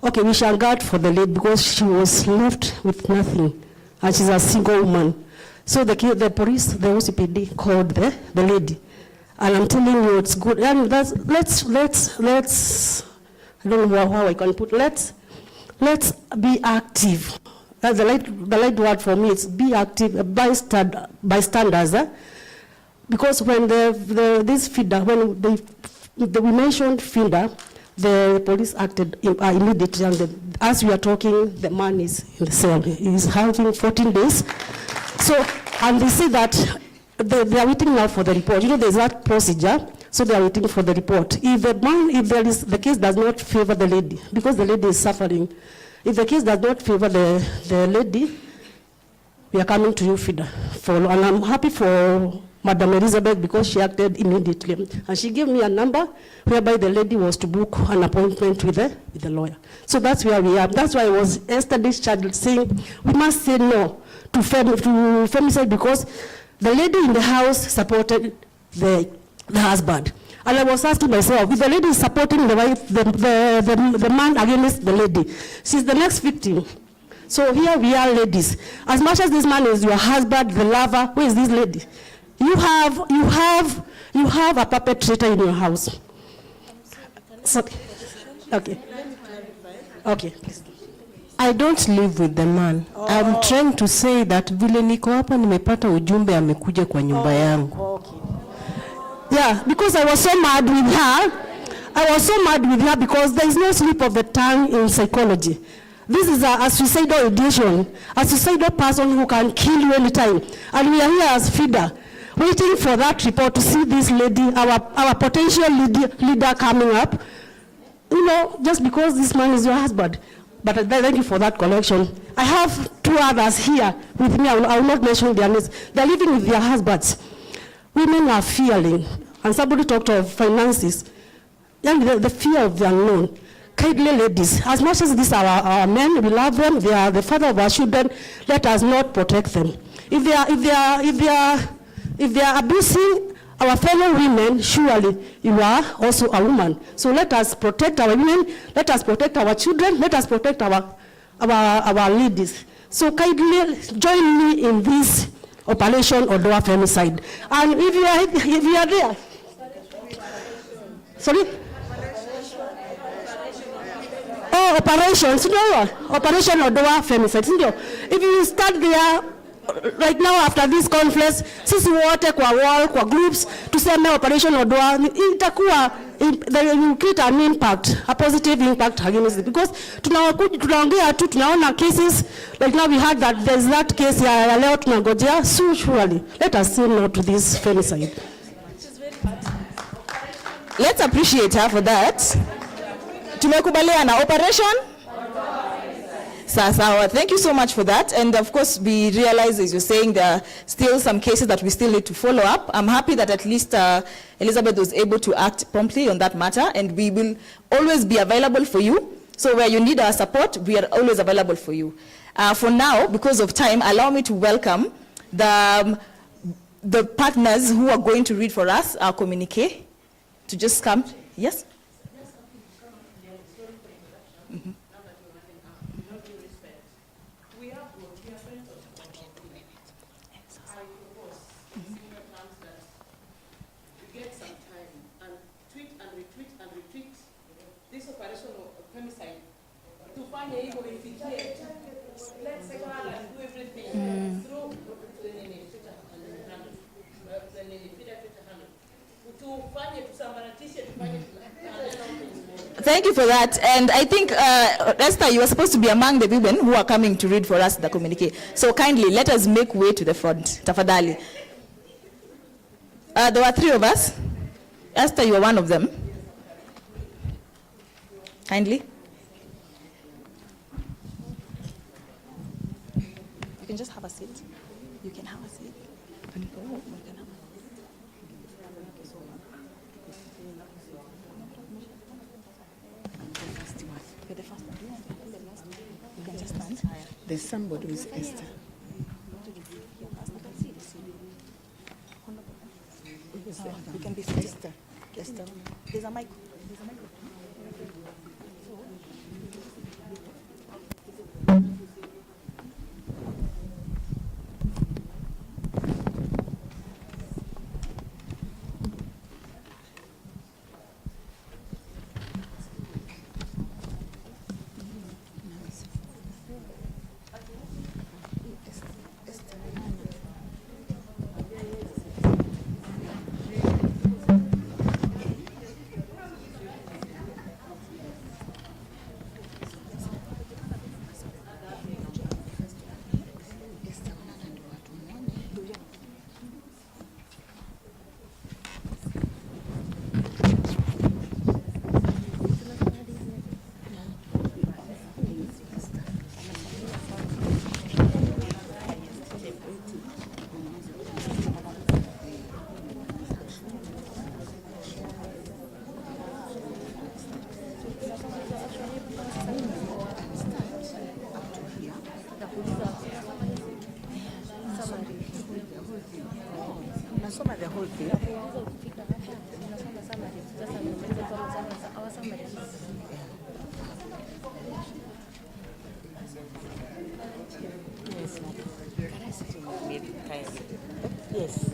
Okay, we shall guard for the lady because she was left with nothing, and she's a single woman. So the police, the OCPD called the lady, and I'm telling you, it's good. And let's. I don't know how I can put. Let's be active. That's the right word for me. It's be active, bystanders. Because when this FIDA, when we mentioned FIDA, the police acted immediately, and as we are talking, the man is in the cell. He's having 14 days. So, and they say that they are waiting now for the report. You know, there's that procedure, so they are waiting for the report. If the case does not favor the lady, because the lady is suffering, if the case does not favor the lady, we are coming to you, FIDA. And I'm happy for Madam Elizabeth because she acted immediately. And she gave me a number whereby the lady was to book an appointment with the lawyer. So that's where we are. That's why I was yesterday's child saying we must say no to femicide because the lady in the house supported the husband. And I was asking myself, if the lady is supporting the wife, the man against the lady, she's the next victim. So here we are, ladies. As much as this man is your husband, the lover, who is this lady? You have a perpetrator in your house. So, okay. Okay, please. I don't live with the man. Oh. I'm trying to say that vile niko hapa nimepata ujumbe amekuja kwa nyumba yangu. Okay. Yeah, because I was so mad with her. I was so mad with her because there is no slip of the tongue in psychology. This is a suicidal ideation, a suicidal person who can kill you anytime. And we are here as FIDA. waiting for that report to see this lady, our potential leader coming up, just because this man is your husband. But thank you for that collection. I have 2 others here with me. I will not mention their names. They're living with their husbands. Women are fearing, and somebody talked of finances. The fear of the unknown. Kindly ladies, as much as these are our men, we love them, they are the father of our children, let us not protect them. If they are abusing our fellow women, surely you are also a woman. So let us protect our women, let us protect our children, let us protect our ladies. So kindly join me in this Operation Odoa Femicide. And if you are there, sorry? Oh, operations, Operation Odoa Femicide. If you start there, right now after this conference, sisi wote kwa wall, kwa groups, tuseme Operation Odoa, itakuwa, they will create an impact, a positive impact against it. Because tunaongea tu, tunaona cases, like now we heard that there's that case ya leo tunangojea, so surely, let us say no to this femicide. Let's appreciate her for that. Tumekubaliana operation? Sawa. Thank you so much for that. And of course, we realize, as you're saying, there are still some cases that we still need to follow up. I'm happy that at least Elizabeth was able to act promptly on that matter, and we will always be available for you. So where you need our support, we are always available for you. For now, because of time, allow me to welcome the partners who are going to read for us our communique to just come. Yes? Mm-hmm. Thank you for that. And I think, Esther, you are supposed to be among the women who are coming to read for us the communique. So kindly, let us make way to the front. Tafadhali. There were 3 of us. Esther, you are one of them. Kindly. You can just have a seat. You can have a seat. There's somebody who's Esther. You can be Esther. Esther. There's a mic. The whole thing. Yes.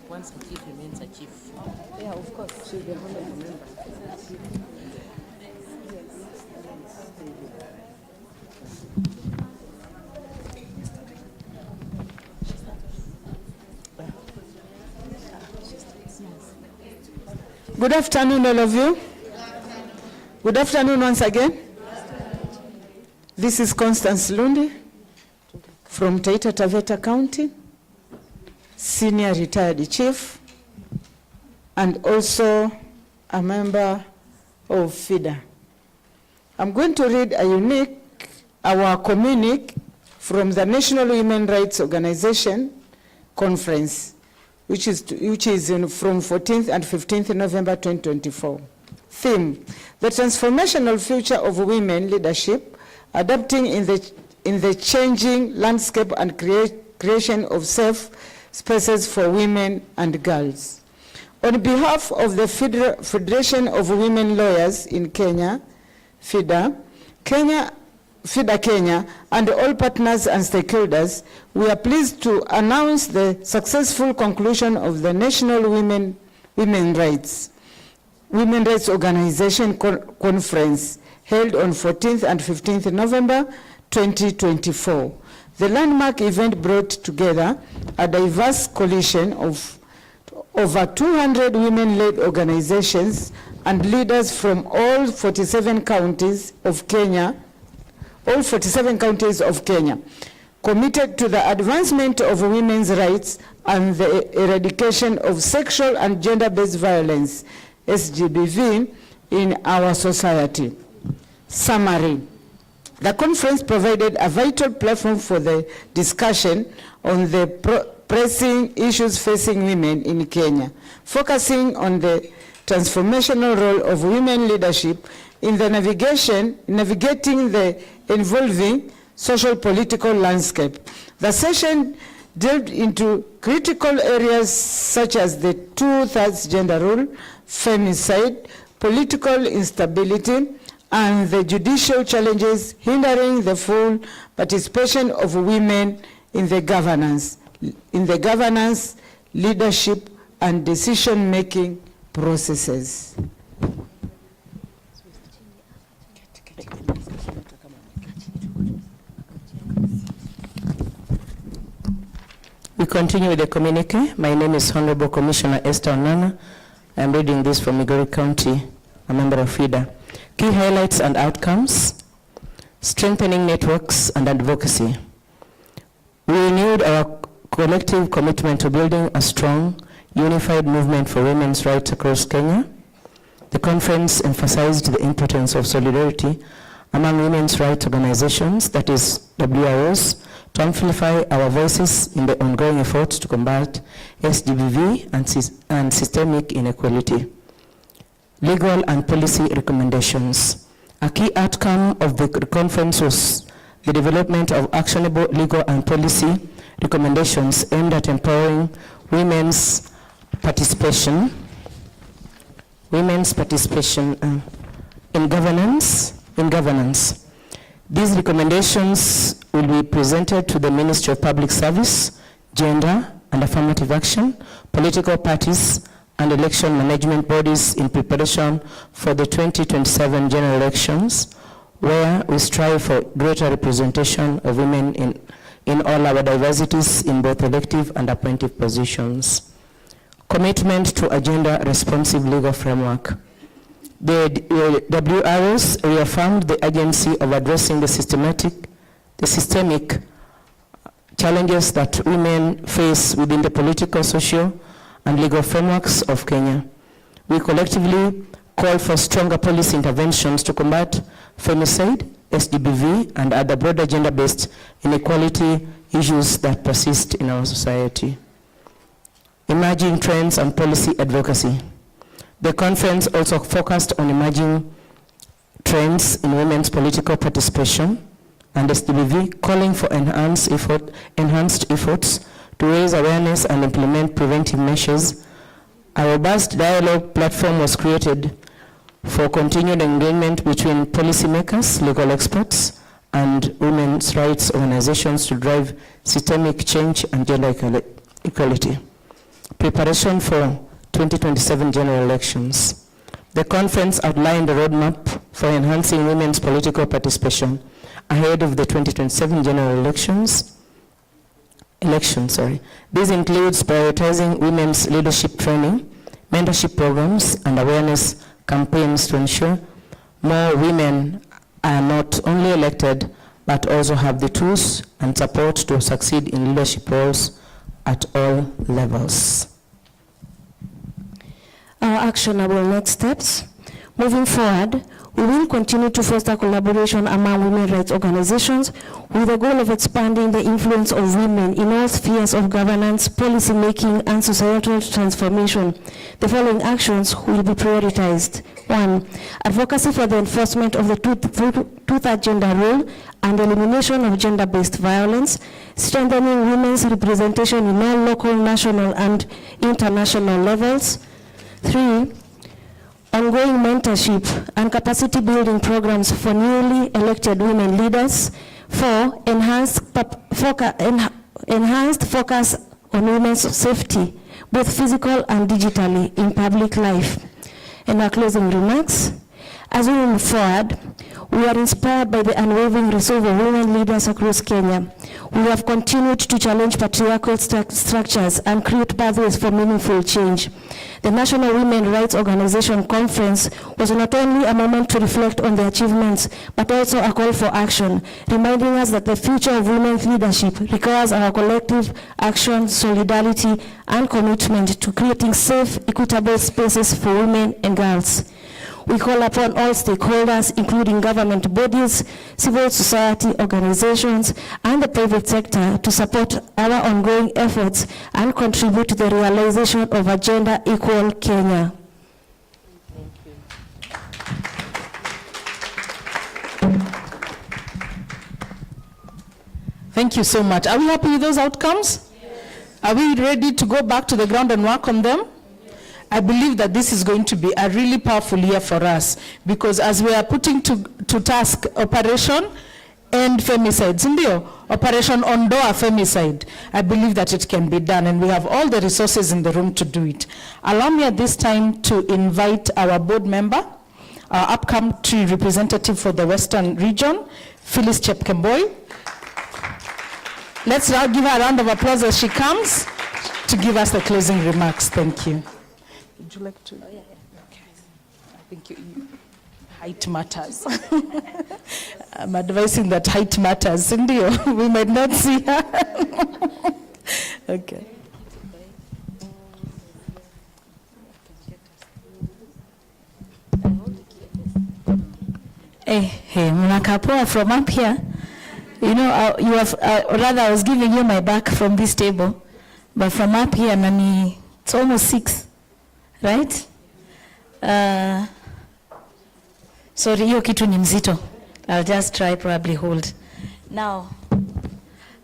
Once a chief remains a chief. Yeah, of course. She's the honorable member. Good afternoon, all of you. Good afternoon once again. This is Constance Lundi from Taita Taveta County, senior retired chief, and also a member of FIDA. I'm going to read our communique from the National Human Rights Organization conference, which is from 14th and 15th November 2024. Theme: the transformational future of women leadership, adapting in the changing landscape and creation of safe spaces for women and girls. On behalf of the Federation of Women Lawyers in Kenya, FIDA Kenya, and all partners and stakeholders, we are pleased to announce the successful conclusion of the National Women Rights Organization Conference held on 14th and 15th November 2024. The landmark event brought together a diverse coalition of over 200 women-led organizations and leaders from all 47 counties of Kenya, committed to the advancement of women's rights and the eradication of sexual and gender-based violence, SGBV, in our society. Summary: the conference provided a vital platform for the discussion on the pressing issues facing women in Kenya, focusing on the transformational role of women leadership in the navigating the evolving social political landscape. The session delved into critical areas such as the 2/3 gender rule, femicide, political instability, and the judicial challenges hindering the full participation of women in the governance, leadership, and decision-making processes. We continue with the communique. My name is Honorable Commissioner Esther Onana. I'm reading this from Migori County, a member of FIDA. Key highlights and outcomes: strengthening networks and advocacy. We renewed our collective commitment to building a strong, unified movement for women's rights across Kenya. The conference emphasized the importance of solidarity among women's rights organizations, that is WROs, to amplify our voices in the ongoing efforts to combat SGBV and systemic inequality. Legal and policy recommendations. A key outcome of the conference was the development of actionable legal and policy recommendations aimed at empowering women's participation in governance. These recommendations will be presented to the Ministry of Public Service, Gender and Affirmative Action, political parties, and election management bodies in preparation for the 2027 general elections, where we strive for greater representation of women in all our diversities in both elective and appointive positions. Commitment to a gender-responsive legal framework. The WROs reaffirmed the urgency of addressing the systemic challenges that women face within the political, social, and legal frameworks of Kenya. We collectively call for stronger policy interventions to combat femicide, SGBV, and other broader gender-based inequality issues that persist in our society. Emerging trends and policy advocacy. The conference also focused on emerging trends in women's political participation and SGBV, calling for enhanced efforts to raise awareness and implement preventive measures. A robust dialogue platform was created for continued engagement between policymakers, legal experts, and women's rights organizations to drive systemic change and gender equality. Preparation for 2027 general elections. The conference outlined a roadmap for enhancing women's political participation ahead of the 2027 general elections. This includes prioritizing women's leadership training, mentorship programs, and awareness campaigns to ensure more women are not only elected, but also have the tools and support to succeed in leadership roles at all levels. Our actionable next steps. Moving forward, we will continue to foster collaboration among women rights organizations with the goal of expanding the influence of women in all spheres of governance, policy making, and societal transformation. The following actions will be prioritized. 1. Advocacy for the enforcement of the two-third gender rule and elimination of gender-based violence, strengthening women's representation in all local, national, and international levels. 3. Ongoing mentorship and capacity building programs for newly elected women leaders. 4. Enhanced focus on women's safety, both physical and digitally, in public life. In our closing remarks, as we move forward, we are inspired by the unwavering resolve of women leaders across Kenya. We have continued to challenge patriarchal structures and create pathways for meaningful change. The National Women Rights Organization Conference was not only a moment to reflect on the achievements, but also a call for action, reminding us that the future of women's leadership requires our collective action, solidarity, and commitment to creating safe, equitable spaces for women and girls. We call upon all stakeholders, including government bodies, civil society organizations, and the private sector to support our ongoing efforts and contribute to the realization of a gender-equal Kenya. Thank you so much. Are we happy with those outcomes? Yes. Are we ready to go back to the ground and work on them? I believe that this is going to be a really powerful year for us, because as we are putting to task Operation End Femicide, Operation Ondoa Femicide, I believe that it can be done, and we have all the resources in the room to do it. Allow me at this time to invite our board member, our upcoming representative for the Western region, Phyllis Chepkemboi. Let's now give her a round of applause as she comes to give us the closing remarks. Thank you. Would you like to? Oh, yeah. Okay. I think height matters. I'm advising that height matters. Indio, we might not see her. Okay. Hey, Mnakapoa from up here. You know, you have, rather I was giving you my back from this table, but from up here, Nani, it's almost 6. Right? Sorry, hiyo kitu ni mzito. I'll just try, probably hold. Now,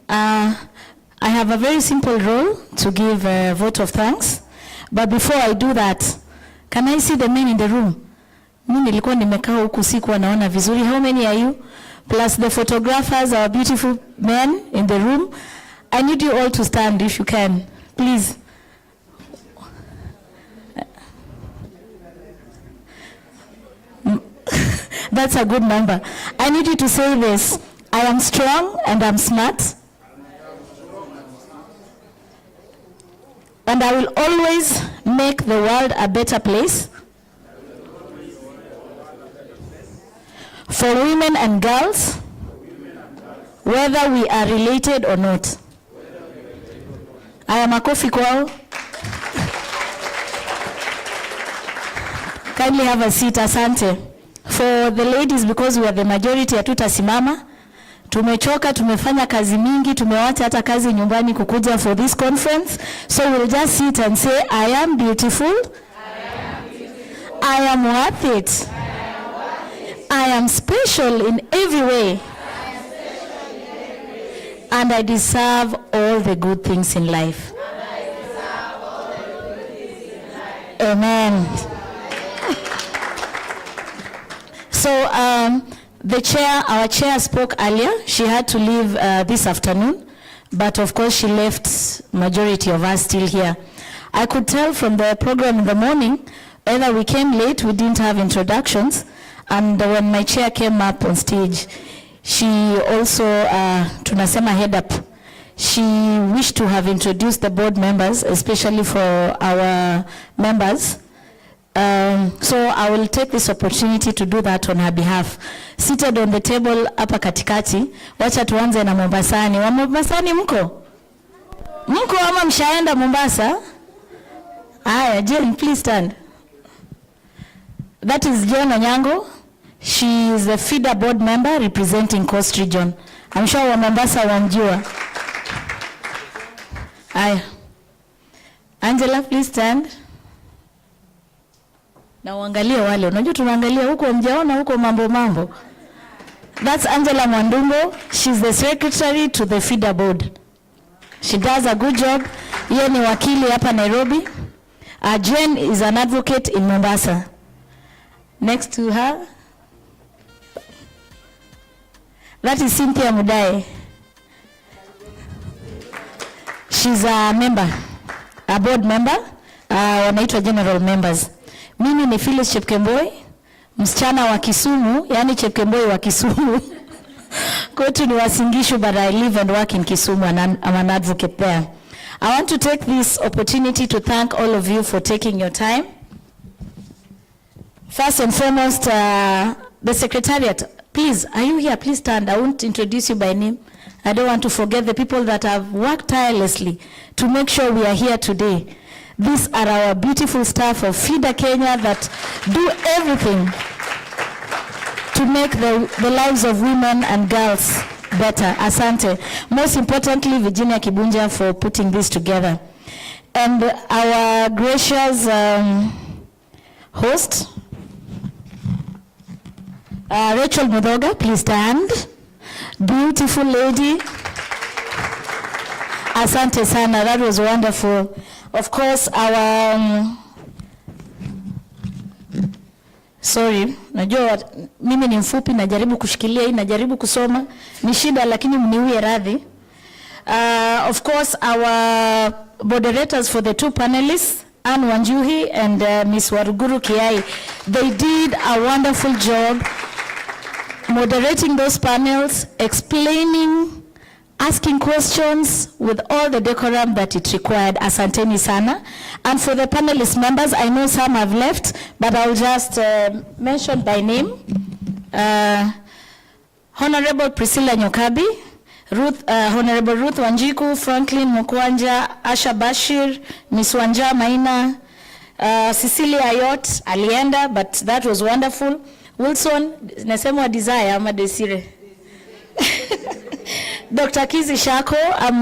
I have a very simple role to give a vote of thanks. But before I do that, can I see the men in the room? Mimi nilikuwa nimekaa huku sikuwa naona vizuri. How many are you? Plus the photographers, our beautiful men in the room. I need you all to stand if you can, please. That's a good number. I need you to say this. I am strong and I'm smart. And I will always make the world a better place for women and girls, whether we are related or not. I am a coffee kwao. Kindly have a seat, asante. For the ladies, because we are the majority, hatutasimama. Tumechoka, tumefanya kazi mingi, tumewacha hata kazi nyumbani kukuja for this conference. So we'll just sit and say, I am beautiful. I am worth it. I am special in every way. And I deserve all the good things in life. Amen. So the chair, our chair spoke earlier. She had to leave this afternoon, but of course she left majority of us still here. I could tell from the program in the morning, either we came late, we didn't have introductions, and when my chair came up on stage, she also, tunasema head up, she wished to have introduced the board members, especially for our members. So I will take this opportunity to do that on her behalf. Seated on the table hapa katikati, wacha tuanze na Mombasani. Wa Mombasani mko? Mko ama mshaenda Mombasa? Aya, Jane, please stand. That is Jane Onyango. She is a feeder board member representing Coast Region. I'm sure wa Mombasa wamjua. Aya. Angela, please stand. Na uangalie wale, unajua tunaangalia huko mjaona huko mambo. That's Angela Mwandungo. She's the secretary to the feeder board. She does a good job. Yeye ni wakili hapa Nairobi. Jane is an advocate in Mombasa. Next to her, that is Cynthia Mudae. She's a member, a board member, wanaitwa general members. Mimi ni Phyllis Chepkemboi, msichana wa Kisumu, yani Chepkemboi wa Kisumu. Kwetu ni Wasingishu, but I live and work in Kisumu and I'm an advocate there. I want to take this opportunity to thank all of you for taking your time. First and foremost, the Secretariat, please, are you here? Please stand. I won't introduce you by name. I don't want to forget the people that have worked tirelessly to make sure we are here today. These are our beautiful staff of Feeder Kenya that do everything to make the lives of women and girls better. Asante. Most importantly, Virginia Kibunja for putting this together. And our gracious host, Rachel Mudoga, please stand. Beautiful lady. Asante sana, that was wonderful. Of course, our sorry, najua mimi ni mfupi, najaribu kushikilia hii, najaribu kusoma, ni shida lakini mniwie radhi. Of course, our moderators for the two panelists, Anne Wanjuhi and Ms. Waruguru Kiai, they did a wonderful job moderating those panels, explaining, asking questions with all the decorum that it required. Asanteni sana. And for the panelist members, I know some have left, but I'll just mention by name. Honorable Priscilla Nyokabi, Honorable Ruth Wanjiku, Franklin Mukwanja, Asha Bashir, Ms. Wanja Maina, Cecilia Ayot, alienda, but that was wonderful. Wilson, nasema Desire ama Desire. Dr. Kizi Shako,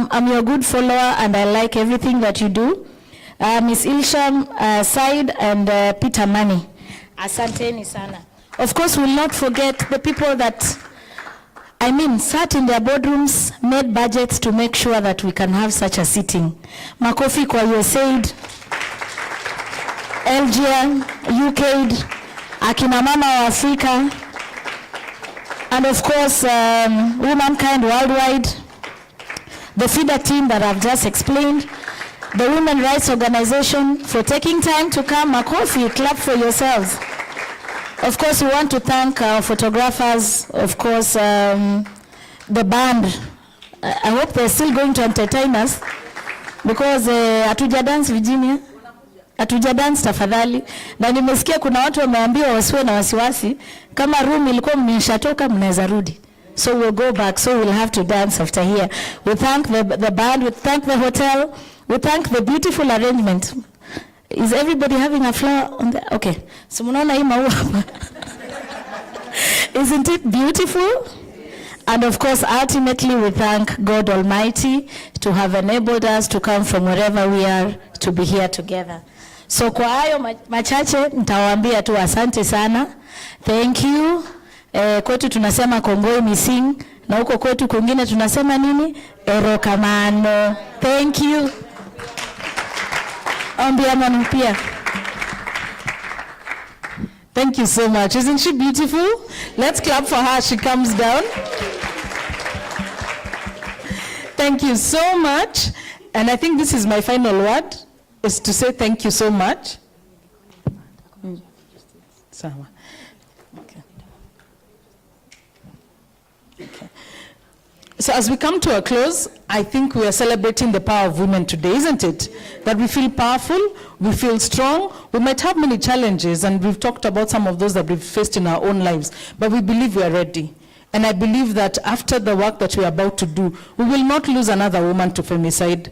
I'm your good follower and I like everything that you do. Ms. Ilsham Said and Peter Mani. Asanteni sana. Of course, we'll not forget the people that, sat in their boardrooms, made budgets to make sure that we can have such a sitting. Makofi kwa USAID, LGN, UKAID, Akina Mama wa Afrika, and of course, Womankind Worldwide, the feeder team that I've just explained, the Women Rights Organization for taking time to come. Makofi, clap for yourselves. Of course, we want to thank our photographers, of course, the band. I hope they're still going to entertain us because hatuja dance Virginia. Hatuja dance tafadhali. Na nimesikia kuna watu wameambiwa wasiwe na wasiwasi. Kama room ilikuwa mmeshatoka mnaweza rudi. So we'll go back. So we'll have to dance after here. We thank the band. We thank the hotel. We thank the beautiful arrangement. Is everybody having a flower on the... Okay. So mnaona hii maua hapa. Isn't it beautiful? And of course, ultimately, we thank God Almighty to have enabled us to come from wherever we are to be here together. So kwa hayo machache, nitawaambia tu asante sana. Thank you. Kwetu tunasema kongoi missing. Na huko kwetu kwingine tunasema nini? Erokamano. Thank you. Pia. Thank you so much. Isn't she beautiful? Let's clap for her. She comes down. Thank you so much. And I think this is my final word, is to say thank you so much. Sawa. Okay. So as we come to a close, I think we are celebrating the power of women today, isn't it? That we feel powerful, we feel strong. We might have many challenges, and we've talked about some of those that we've faced in our own lives, but we believe we are ready. And I believe that after the work that we are about to do, we will not lose another woman to femicide.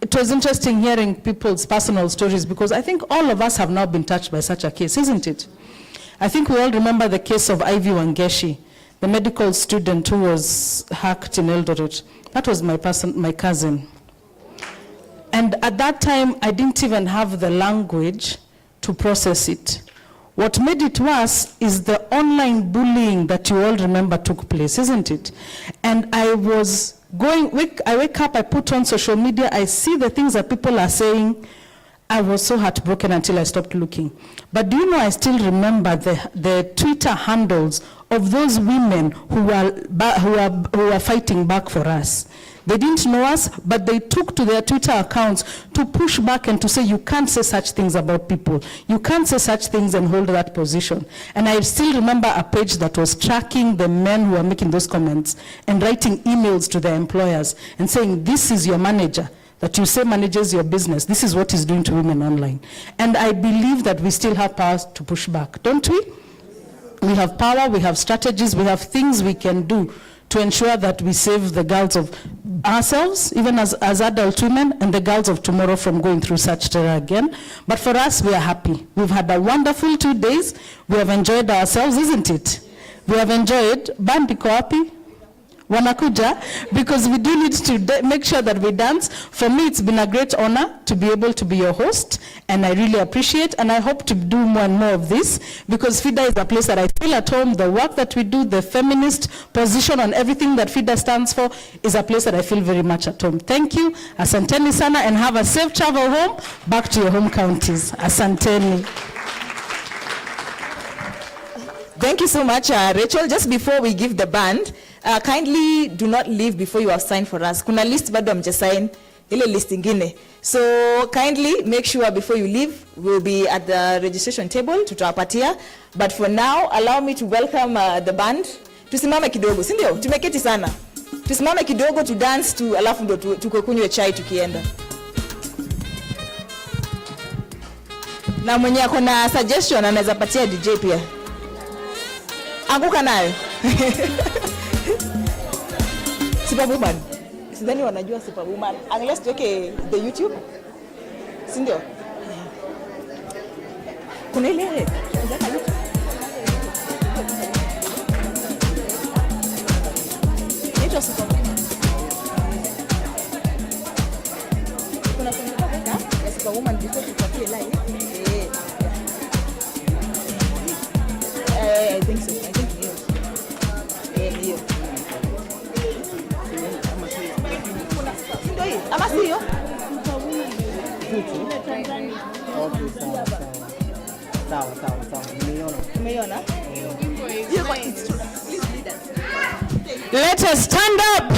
It was interesting hearing people's personal stories, because I think all of us have now been touched by such a case, isn't it? I think we all remember the case of Ivy Wangeshi, the medical student who was hacked in Eldoret. That was my cousin. And at that time, I didn't even have the language to process it. What made it worse is the online bullying that you all remember took place, isn't it? And I was I wake up, I put on social media, I see the things that people are saying. I was so heartbroken until I stopped looking. But do you know, I still remember the Twitter handles of those women who were fighting back for us. They didn't know us, but they took to their Twitter accounts to push back and to say, you can't say such things about people. You can't say such things and hold that position. And I still remember a page that was tracking the men who were making those comments and writing emails to their employers and saying, this is your manager that you say manages your business. This is what he's doing to women online. And I believe that we still have power to push back, don't we? We have power, we have strategies, we have things we can do to ensure that we save the girls of ourselves, even as adult women, and the girls of tomorrow from going through such terror again. But for us, we are happy. We've had a wonderful 2 days. We have enjoyed ourselves, isn't it? We have enjoyed. Band iko wapi? Wanakuja, because we do need to make sure that we dance. For me, it's been a great honor to be able to be your host, and I really appreciate, and I hope to do more and more of this, because FIDA is a place that I feel at home. The work that we do, the feminist position on everything that FIDA stands for, is a place that I feel very much at home. Thank you, asanteni sana, and have a safe travel home, back to your home counties. Asanteni. Thank you so much, Rachel. Just before we give the band, kindly do not leave before you have signed for us. Kuna list bado hamjasign, ile list ingine. So kindly make sure before you leave, we'll be at the registration table tutawapatia. But for now, allow me to welcome the band. Tusimame kidogo, si ndio? Tumeketi sana. Tusimame kidogo to dance to, alafu ndo tukunywe chai tukienda. Na mwenye ako na suggestion anaweza patia DJ pia. Anguka nayo. Superwoman. Sidhani wanajua Superwoman. Unless tuweke the YouTube. Si ndio? Kuna ile Ito Superwoman. Kuna kumbuka ya Superwoman before tupatie live. I think so. I think you. Ama sio? Sawa. Umeiona? Let us stand up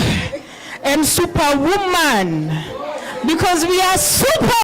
and Superwoman, because we are super.